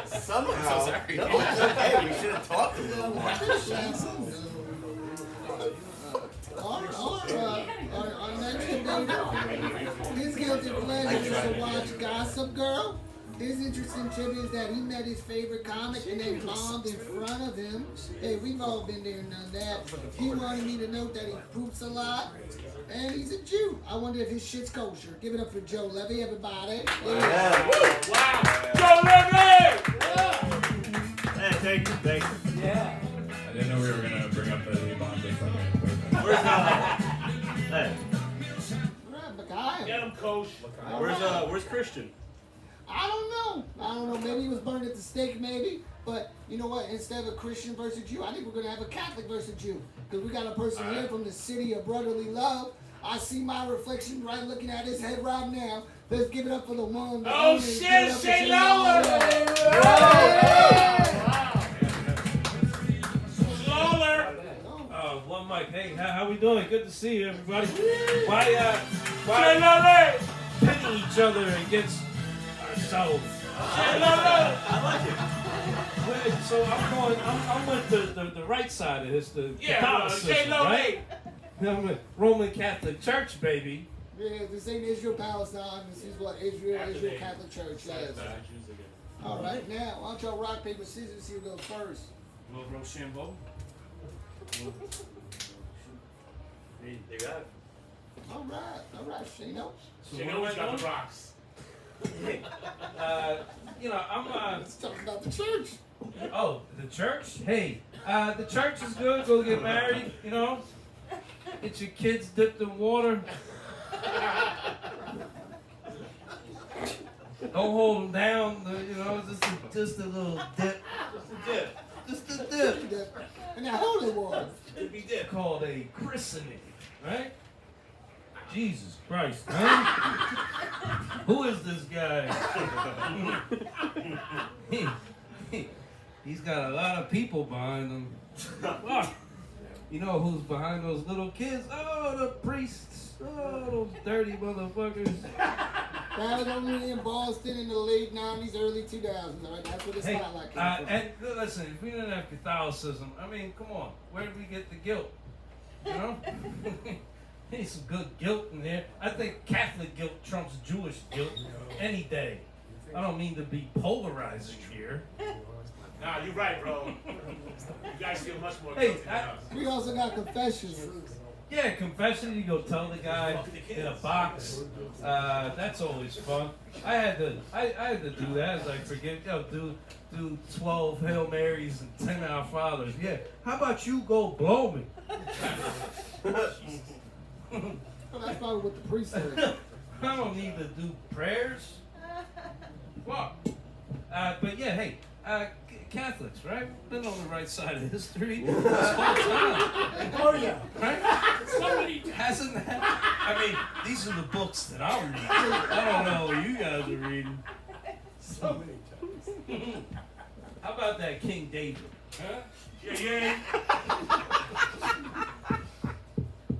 somehow. So sorry. No, it's okay. We should have talked a little more. Our next debater, his guilty pleasure is to watch Gossip Girl. His interesting trivia is that he met his favorite comic and they bombed in front of him. Hey, we've all been there and done that. He wanted me to note that he poops a lot. And he's a Jew. I wonder if his shit's kosher. Give it up for Joe Levy, everybody. Yeah. Wow. Joe Levy! Hey, thank you. Yeah. I didn't know we were gonna bring up the Ebonda fucking. Where's Hey. Micaiah. Get him, coach. Where's Christian? I don't know. Maybe he was burned at the stake, maybe. But you know what? Instead of a Christian versus Jew, I think we're going to have a Catholic versus Jew. Because we got a person here from the city of brotherly love. I see my reflection right looking at his head right now. Let's give it up for the one. The Oh, only. shit, Shay Lawler! Lawler! One mic. Hey, how we doing? Good to see you, everybody. Why pitting each other against ourselves? I like it. So I'm with the right side of this, the Catholicism, right? I'm with Roman Catholic Church, baby. Yeah, this ain't Israel Palestine. This is what Israel Catholic Church says. All right, now why don't y'all rock paper scissors? See who goes first. Little Rochambeau. They got it. All right, Shano. Shano's got the rocks. I'm Let's talk about the church. Oh, the church? Hey, the church is good. Go get married, you know. Get your kids dipped in water. Don't hold them down, just a little dip. Just a dip. And that holy water. It'd be called a christening, right? Jesus Christ, man. Who is this guy? He's got a lot of people behind him. Fuck. You know who's behind those little kids? Oh, the priests. Oh, those dirty motherfuckers. That was only in Boston in the late 90s, early 2000s. All right, that's where the spotlight came from. And listen, if we didn't have Catholicism, I mean, come on, where did we get the guilt? You know? There's some good guilt in there. I think Catholic guilt trumps Jewish guilt any day. I don't mean to be polarized here. Nah, you're right, bro. You guys feel much more Hey, guilty than us. We also got confessions. Yeah, confession, you go tell the guy in a box. That's always fun. I had to do that as I forget, do 12 Hail Marys and 10 Our Fathers. Yeah. How about you go blow me? Well, that's probably what the priest said. I don't need to do prayers. Fuck. But yeah, hey, Catholics, right? Been on the right side of history this whole time. Oh yeah. Right? Somebody hasn't that. I mean, these are the books that I'm reading. I don't know what you guys are reading. So many times. How about that King David? Huh? Yeah.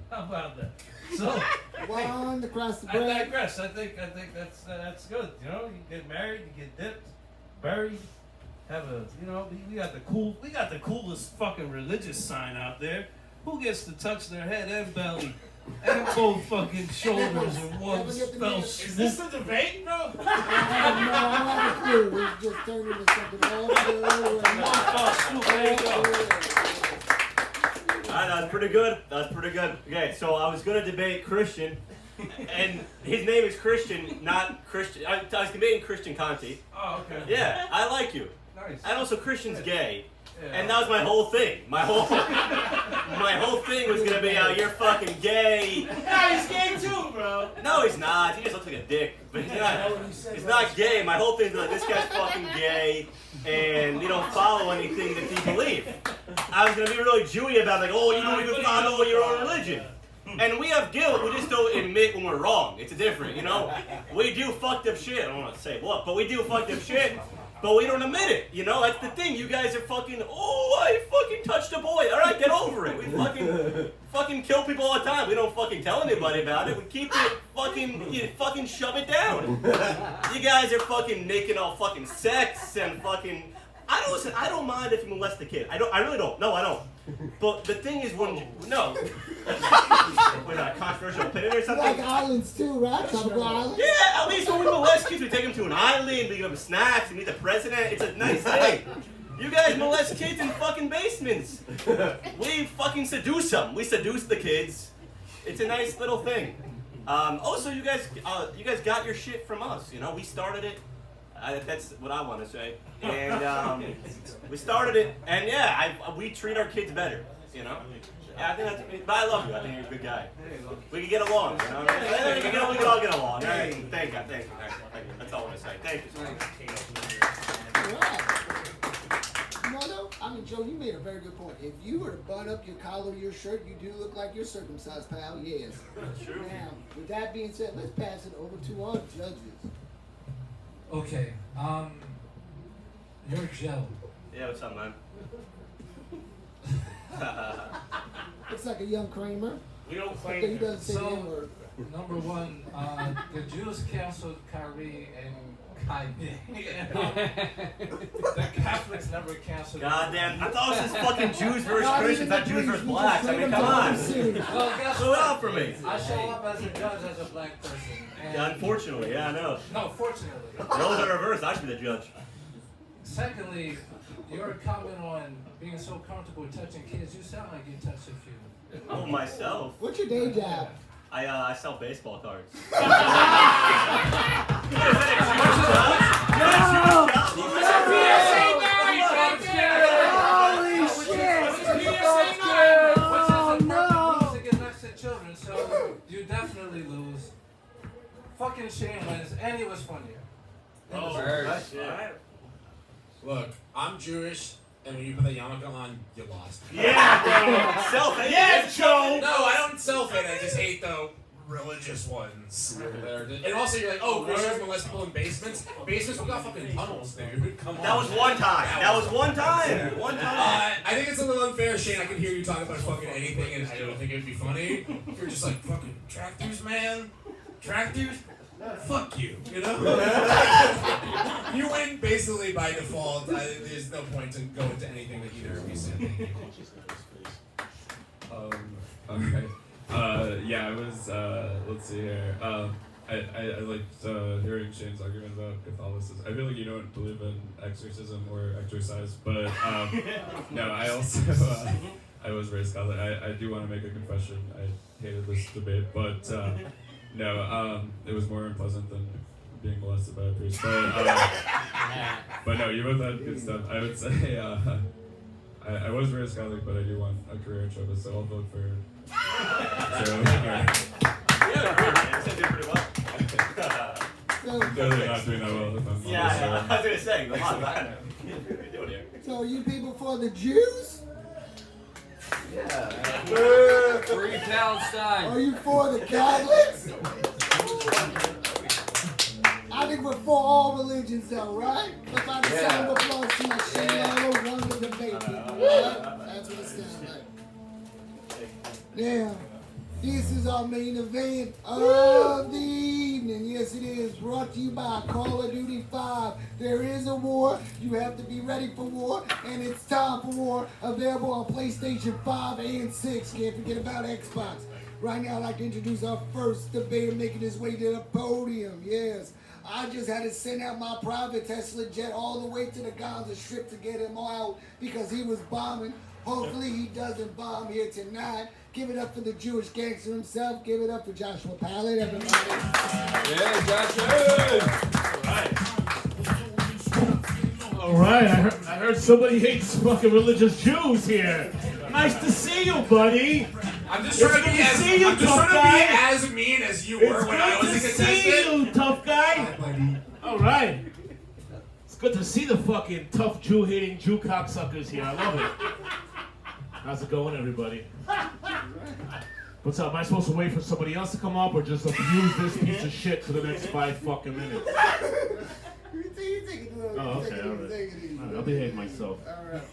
How about that? So One across the I bread. digress. I think that's good. You know, you get married, you get dipped, buried, have we got the coolest fucking religious sign out there. Who gets to touch their head and belly and both fucking shoulders in one spell Is swoop? this a debate, bro? I have no clue. It's just turned into something all There you go. That was pretty good. Okay, so I was gonna debate Christian, and his name is Christian, not Christian. I was debating Christian Conti. Oh, okay. Yeah, I like you. Nice. And also Christian's gay. Yeah. And that was my whole thing. My whole thing was gonna be how you're fucking gay. Nah, he's gay too, bro. No, he's not. He just looks like a dick. But he's not gay. My whole thing's like, this guy's fucking gay, and you don't follow anything that he believes. I was gonna be really Jewy about like, oh, you don't even follow your own religion. And we have guilt, we just don't admit when we're wrong. It's different, you know? We do fucked up shit. I don't want to say what, but we do fucked up shit. But we don't admit it, you know? That's the thing. You guys are fucking, oh, I fucking touched a boy. All right, get over it. We fucking kill people all the time. We don't fucking tell anybody about it. We keep it you fucking shove it down. You guys are fucking making all fucking sex and fucking, I don't mind if you molest a kid. I really don't. No, I don't. But the thing is, when no, we're not controversial opinion or You something. like islands too, right? Tropical islands? Yeah, at least when we molest kids, we take them to an island, we give them snacks, we meet the president. It's a nice thing. You guys molest kids in fucking basements. We fucking seduce them. We seduce the kids. It's a nice little thing. Also, you guys got your shit from us. You know, we started it. That's what I want to say. And we started it, and yeah, we treat our kids better. You know. Yeah, I think that's. But I love you. I think you're a good guy. We can get along. You know. I think we can all get along. All right. Thank you. Thank you. That's all I want to say. Thank you. Right. You know, though, I mean, Joe, you made a very good point. If you were to button up your collar of your shirt, you do look like you're circumcised, pal. Yes. True. Now, with that being said, let's pass it over to our judges. Okay, you're Joe. Yeah, what's up, man? Looks like a young Kramer. We don't He claim doesn't say the So- N-word. Number one, the Jews canceled Kyrie and Kanye. The Catholics never canceled. Goddamn, I thought it was just fucking Jews versus Christians, not Jews versus blacks. I mean, come on. Well, guess Slow what? down for me. I show up as a judge as a black person. And Yeah, unfortunately, yeah, I know. No, fortunately. Roles are reversed. I should be the judge. Secondly, your comment on being so comfortable touching kids, you sound like you touched a few. Oh, myself. What's your day job? I sell baseball cards. Holy shit! Oh no! To get next to children, so you definitely lose. Fucking Shane wins, and he was funnier. Oh, First. Alright. Look, I'm Jewish, and when you put the yarmulke on, you lost. Yeah, bro. Self-hate. Yeah, Joe. No, I don't self-hate. I just hate the religious ones. And also, you're like, oh, Christians molest people in basements. Basements, we got fucking tunnels, dude. Come on. That was one time. That was one time. One time. I think it's a little unfair, Shane. I can hear you talk about fucking anything, and I don't think it'd be funny. If you're just like, fucking tractors, man. Tractors? Fuck you, you know? You win basically by default. There's no point to go into anything that either of you said. Okay. Yeah, I was, let's see here. I liked hearing Shane's argument about Catholicism. I feel like you don't believe in exorcism or exercise, but no, I also, I was raised Catholic. I do want to make a confession. I hated this debate, but no, it was more unpleasant than being molested by a priest. But no, you both had good stuff. I would say I was raised Catholic, but I do want a career in showbiz, so I'll vote for Joe. Yeah, you did pretty well. Clearly not doing that well if I'm Yeah, I was gonna say, come on, man. So you people for the Jews? Yeah. Free Palestine. Are you for the Catholics? I think we're for all religions though, right? If I the sound of applause to my Shane won the debate, people, right? That's what it sounds like. Now, this is our main event of the evening. Yes, it is. Brought to you by Call of Duty 5. There is a war. You have to be ready for war. And it's time for war. Available on PlayStation 5 and 6. Can't forget about Xbox. Right now, I'd like to introduce our first debater making his way to the podium. Yes. I just had to send out my private Tesla jet all the way to the Gaza Strip to get him out because he was bombing. Hopefully he doesn't bomb here tonight. Give it up for the Jewish gangster himself. Give it up for Joshua Pallet, everybody. Yeah, Joshua. All right, I heard somebody hates fucking religious Jews here. Nice to see you, buddy. I'm just trying to be as mean as you were when I was a It's good to contestant. see you, tough guy. All right. It's good to see the fucking tough Jew-hating Jew cocksuckers here. I love it. How's it going, everybody? What's up? Am I supposed to wait for somebody else to come up or just abuse this piece of shit for the next 5 fucking minutes? Oh, okay, all right. I'll behave myself. All right.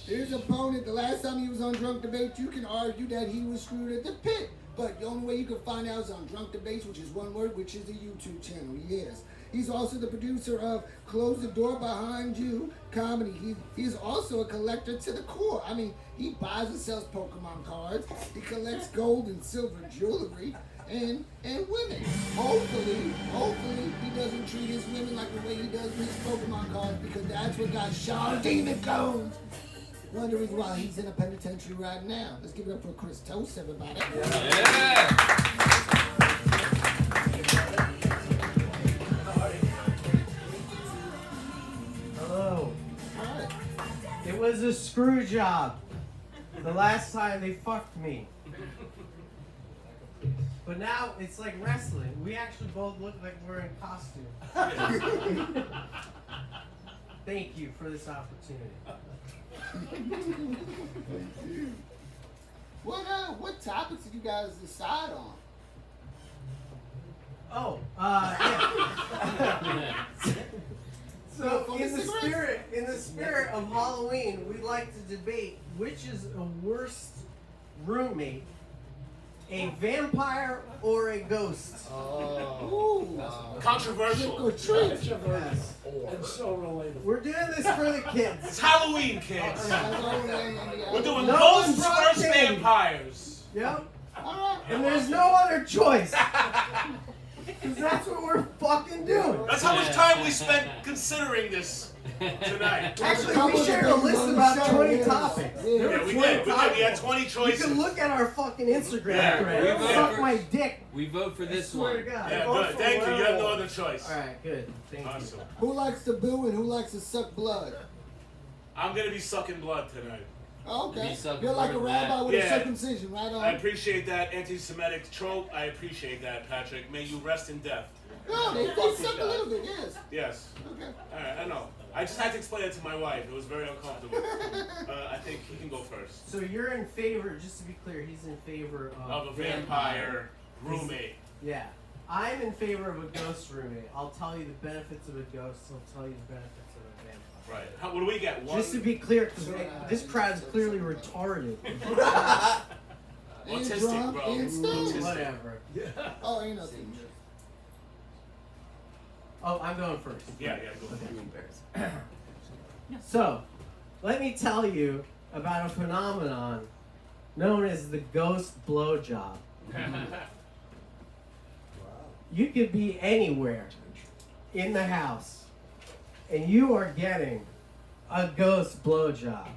His opponent, the last time he was on Drunk Debate, you can argue that he was screwed at the pit. But the only way you can find out is on Drunk Debates, which is one word, which is a YouTube channel. Yes. He's also the producer of Close the Door Behind You comedy. He's also a collector to the core. I mean, he buys and sells Pokemon cards. He collects gold and silver jewelry and women. Hopefully, he doesn't treat his women like the way he does his Pokemon cards, because that's what got Sean Demon Combs wondering why he's in a penitentiary right now. Let's give it up for Chris Toast, everybody. Hello. Hi. It was a screw job. The last time they fucked me. But now it's like wrestling. We actually both look like we're in costume. Thank you for this opportunity. What topics did you guys decide on? Oh, yeah. So in the spirit of Halloween, we like to debate which is a worst roommate, a vampire or a ghost. Controversial. Yes. And so relatable. We're doing this for the kids. It's Halloween, kids. We're doing No ghosts one brought versus candy. vampires. Yep. And there's no other choice. Because that's what we're fucking doing. That's how much time we spent considering this tonight. Actually, we shared a list of about 20 topics. There were Yeah, we 20 did. We had 20 choices. You can look at our fucking Instagram Yeah, thread. we vote Suck for- my dick. We vote for this swear one. to God. Yeah, good. Thank you. You have no other choice. Alright, good. Thank Awesome. Who likes to boo and who likes to suck blood? I'm going to be sucking blood tonight. Okay. You're like a rabbi with a Yeah. circumcision, right on. I appreciate that anti-Semitic trope. I appreciate that, Patrick. May you rest in death. No, they suck a little bit, yes. Yes. Okay. All right, I know. I just had to explain it to my wife. It was very uncomfortable. I think he can go first. So you're in favor, just to be clear, he's in favor Of a vampire roommate. Yeah. I'm in favor of a ghost roommate. I'll tell you the benefits of a ghost. I'll tell you the benefits of a vampire. Right. What do we get? One? Just to be clear, because this crowd's clearly retarded. Autistic, drunk bro. and stoned. Autistic. Whatever. Oh, ain't nothing. Oh, I'm going first. Yeah, go. So, let me tell you about a phenomenon known as the ghost blowjob. You could be anywhere in the house, and you are getting a ghost blowjob.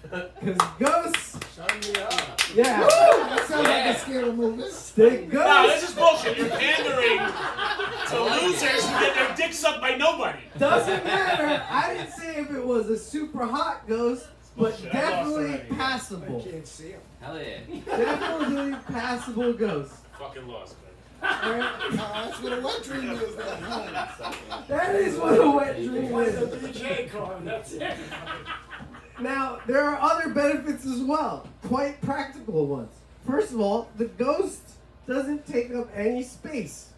Because ghosts. Sign me up. Yeah. That sounds like a scary movie. The ghosts. No, this is bullshit. You're pandering to losers who get their dick sucked by nobody. Doesn't matter. I didn't say if it was a super hot ghost, but Bullshit. I lost definitely already. passable. I can't see him. Hell yeah. Definitely passable ghost. Fucking lost, man. Alright? That's what a wet dream is then, huh? That is what a wet dream Play the is. DJ card, that's it. Now, there are other benefits as well, quite practical ones. First of all, the ghost doesn't take up any space.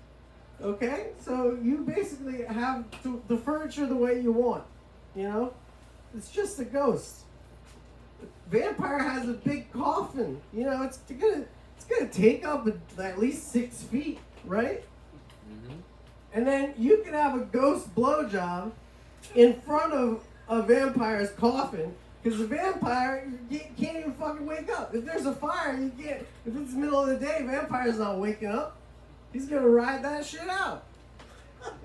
Okay? So you basically have the furniture the way you want. You know? It's just a ghost. Vampire has a big coffin. You know, it's gonna take up at least 6 feet, right? Mm-hmm. And then you can have a ghost blowjob in front of a vampire's coffin, because the vampire can't even fucking wake up. If there's a fire, you can't. If it's the middle of the day, vampire's not waking up. He's gonna ride that shit out.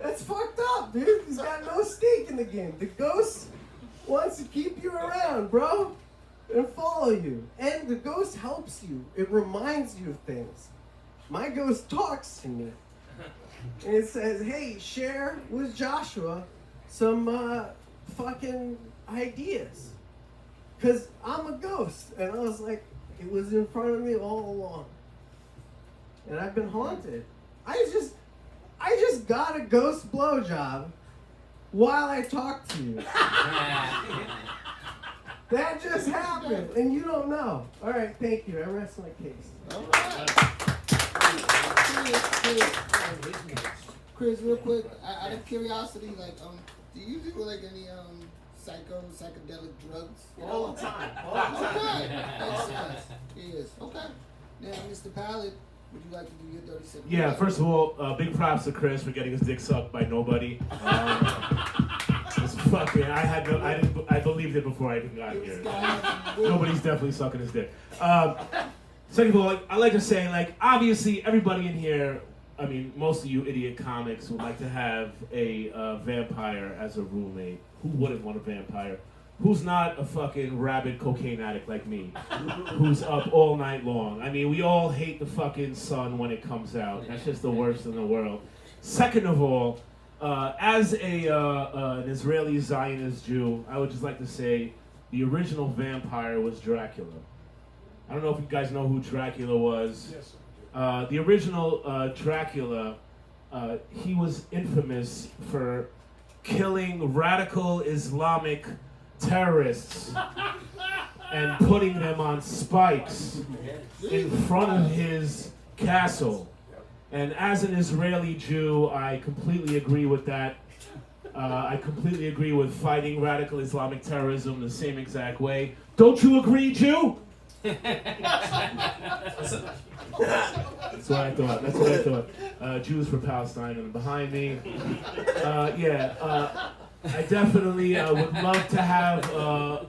That's fucked up, dude. He's got no stake in the game. The ghost wants to keep you around, bro, and follow you. And the ghost helps you. It reminds you of things. My ghost talks to me. And it says, hey, share with Joshua some fucking ideas. Because I'm a ghost. And I was like, it was in front of me all along. And I've been haunted. I just got a ghost blowjob while I talked to you. That just happened, and you don't know. All right, thank you. I rest my case. All right. Chris, real quick, out of curiosity, like, do you do like any psychedelic drugs? All the time. All the time. Okay. Makes sense. Yes. Okay. Now, Mr. Pallet, would you like to do your 30 seconds? Yeah, first of all, big props to Chris for getting his dick sucked by nobody. It's fucking. I believed it before I even got here. Nobody's definitely sucking his dick. Second of all, I like to say, like, obviously everybody in here, I mean, most of you idiot comics would like to have a vampire as a roommate. Who wouldn't want a vampire? Who's not a fucking rabid cocaine addict like me? Who's up all night long? I mean, we all hate the fucking sun when it comes out. That's just the worst in the world. Second of all, as an Israeli Zionist Jew, I would just like to say the original vampire was Dracula. I don't know if you guys know who Dracula was. Yes. The original Dracula, he was infamous for killing radical Islamic terrorists and putting them on spikes in front of his castle. And as an Israeli Jew, I completely agree with that. I completely agree with fighting radical Islamic terrorism the same exact way. Don't you agree, Jew? That's what I thought. That's what I thought. Jews for Palestine and behind me. I definitely would love to have a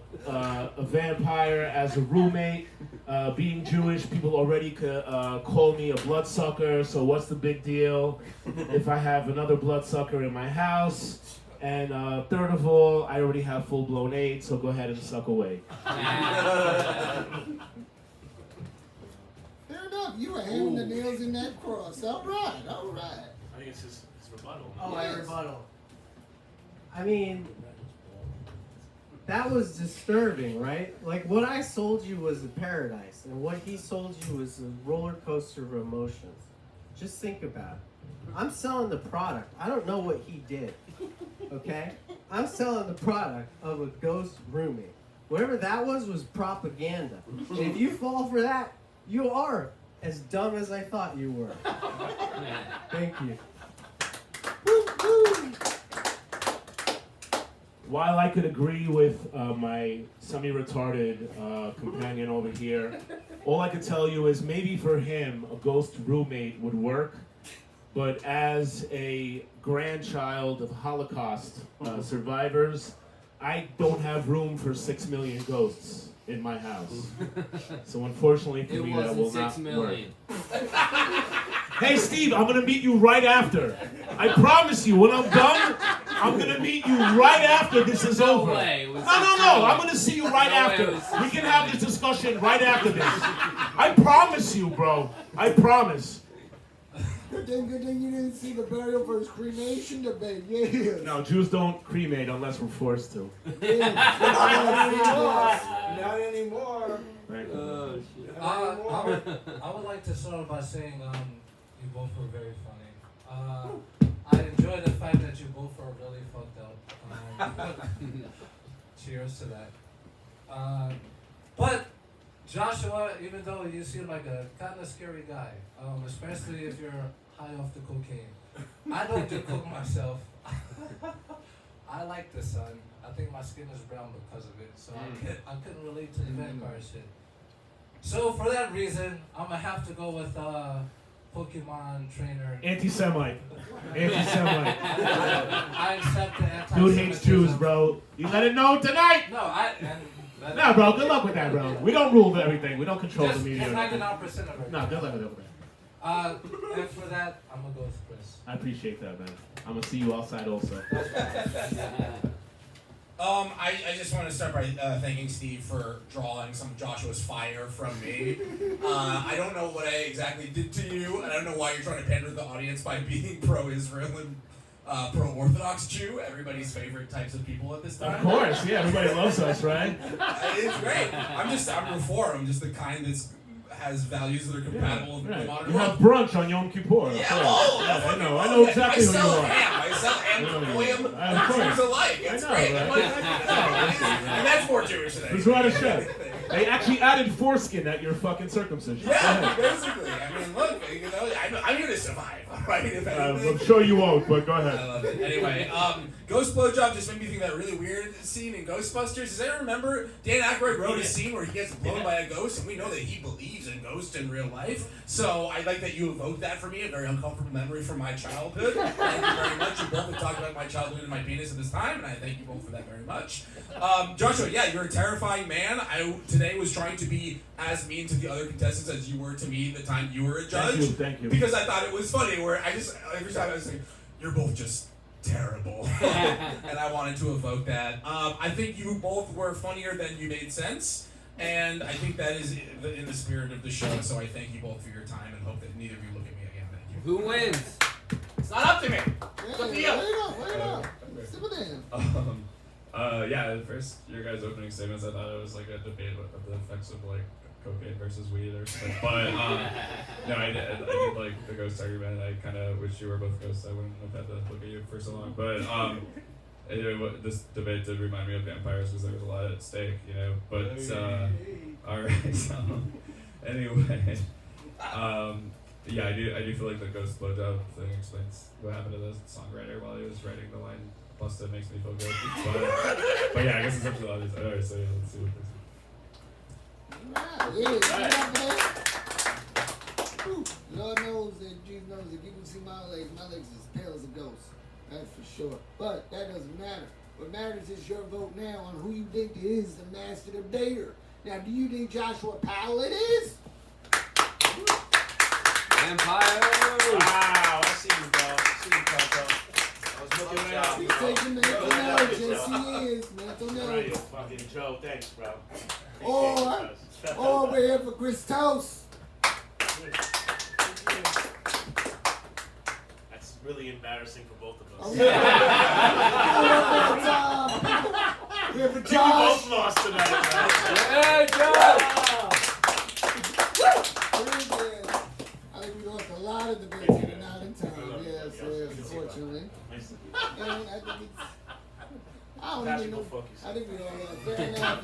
vampire as a roommate. Being Jewish, people already call me a bloodsucker, so what's the big deal if I have another bloodsucker in my house? And third of all, I already have full-blown AIDS, so go ahead and suck away. Fair enough. You were hammering the nails in that cross. All right, all right. I think it's his rebuttal. Oh, I rebuttal. I mean, that was disturbing, right? Like, what I sold you was a paradise, and what he sold you was a roller coaster of emotions. Just think about it. I'm selling the product. I don't know what he did, okay? I'm selling the product of a ghost roommate. Whatever that was propaganda. And if you fall for that, you are as dumb as I thought you were. Thank you. While I could agree with my semi-retarded companion over here, all I could tell you is maybe for him, a ghost roommate would work, but as a grandchild of Holocaust survivors, I don't have room for 6 million ghosts in my house. So unfortunately for me, that will not work. Hey Steve, I'm gonna meet you right after. I promise you, when I'm done, I'm gonna meet you right after this is over. No, I'm gonna see you right after. We can have this discussion right after this. I promise you, bro. I promise. Good thing you didn't see the burial versus cremation debate. Yeah. No, Jews don't cremate unless we're forced to. Not anymore. Right. I would like to start by saying you both were very funny. I enjoy the fact that you both are really fucked up. Cheers to that. But Joshua, even though you seem like a kind of scary guy, especially if you're high off the cocaine, I don't do coke myself. I like the sun. I think my skin is brown because of it, so I couldn't relate to the vampire shit. So for that reason, I'm gonna have to go with Pokemon trainer. Anti-Semite. Anti-Semite. I accept the anti-Semitism. Dude hates Jews, bro. You let it know tonight. No, Nah, bro. Good luck with that, bro. We don't rule everything. We don't control the media. Just 99% of it. No, good luck with that. And for that, I'm gonna go with Chris. I appreciate that, man. I'm gonna see you outside also. I just want to start by thanking Steve for drawing some of Joshua's fire from me. I don't know what I exactly did to you, and I don't know why you're trying to pander to the audience by being pro-Israel and pro-Orthodox Jew, everybody's favorite types of people at this time. Of course, yeah, everybody loves us, right? It's great. I'm reform. I'm just the kind that has values that are compatible with the modern You world. have brunch on Yom Kippur. Yeah, I know exactly who you are. I sell ham for William Of course. Jews alike. It's I know, great. right? And that's more Jewish than Who's right a chef? They actually added foreskin at your fucking circumcision. Yeah, basically. I mean, look, you know, I'm here to survive, all right? If anything. I'm sure you won't, but go ahead. I love it. Anyway, Ghost Blowjob just made me think of that really weird scene in Ghostbusters. Does anyone remember Dan Aykroyd wrote a scene where he gets blown by a ghost, and we know that he believes in ghosts in real life. So I like that you evoked that for me, a very uncomfortable memory from my childhood. Thank you very much. You both have talked about my childhood and my penis at this time, and I thank you both for that very much. Joshua, yeah, you're a terrifying man. I today was trying to be as mean to the other contestants as you were to me the time you were a judge. Thank you. Because I thought it was funny, where I just, every time I was like, you're both just terrible. And I wanted to evoke that. I think you both were funnier than you made sense. And I think that is in the spirit of the show. So I thank you both for your time and hope that neither of you look at me again. Thank you. Who wins? It's not up to me. It's up to you. Wait up. Simmer down. Yeah, at first, your guys' opening statements, I thought it was like a debate of the effects of like cocaine versus weed or something. But no, I did like the ghost argument. I kind of wish you were both ghosts. I wouldn't have had to look at you for so long. But this debate did remind me of vampires because there was a lot at stake, you know. But all right, so anyway, yeah, I do feel like the ghost blowjob thing explains what happened to the songwriter while he was writing the line. Plus, it makes me feel good. But yeah, I guess it's up to the audience. Alright, so yeah, let's see what this is. Lord knows that Jesus knows if you can see my legs as pale as a ghost. That's for sure. But that doesn't matter. What matters is your vote now on who you think is the master debater. Now, do you think Joshua Powell it is? Vampire! Wow, I see you, bro. I see you, Coco. He's taking mental notes, yes he is. Mental Right, notes. fucking Joe, thanks, bro. Or we're here for Chris Toast. That's really embarrassing for both of us. Oh, yeah. We're here for We Josh. both lost tonight, bro. Hey, Josh! I think we lost a lot of debates here not in time. Yes, unfortunately. And I think it's, I don't even know. I think we all lost. Fair enough.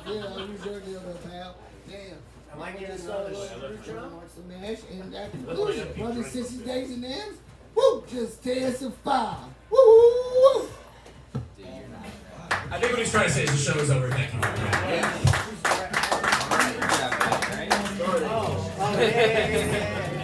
Yeah, I was your deal, pal. Damn. Am I getting just another March the Mash, and that conclusion, brothers, sisters, days, and names. Woo! Just testify. Woo! Woo! I think what he's trying to say is the show is over. Thank you. Oh, yeah.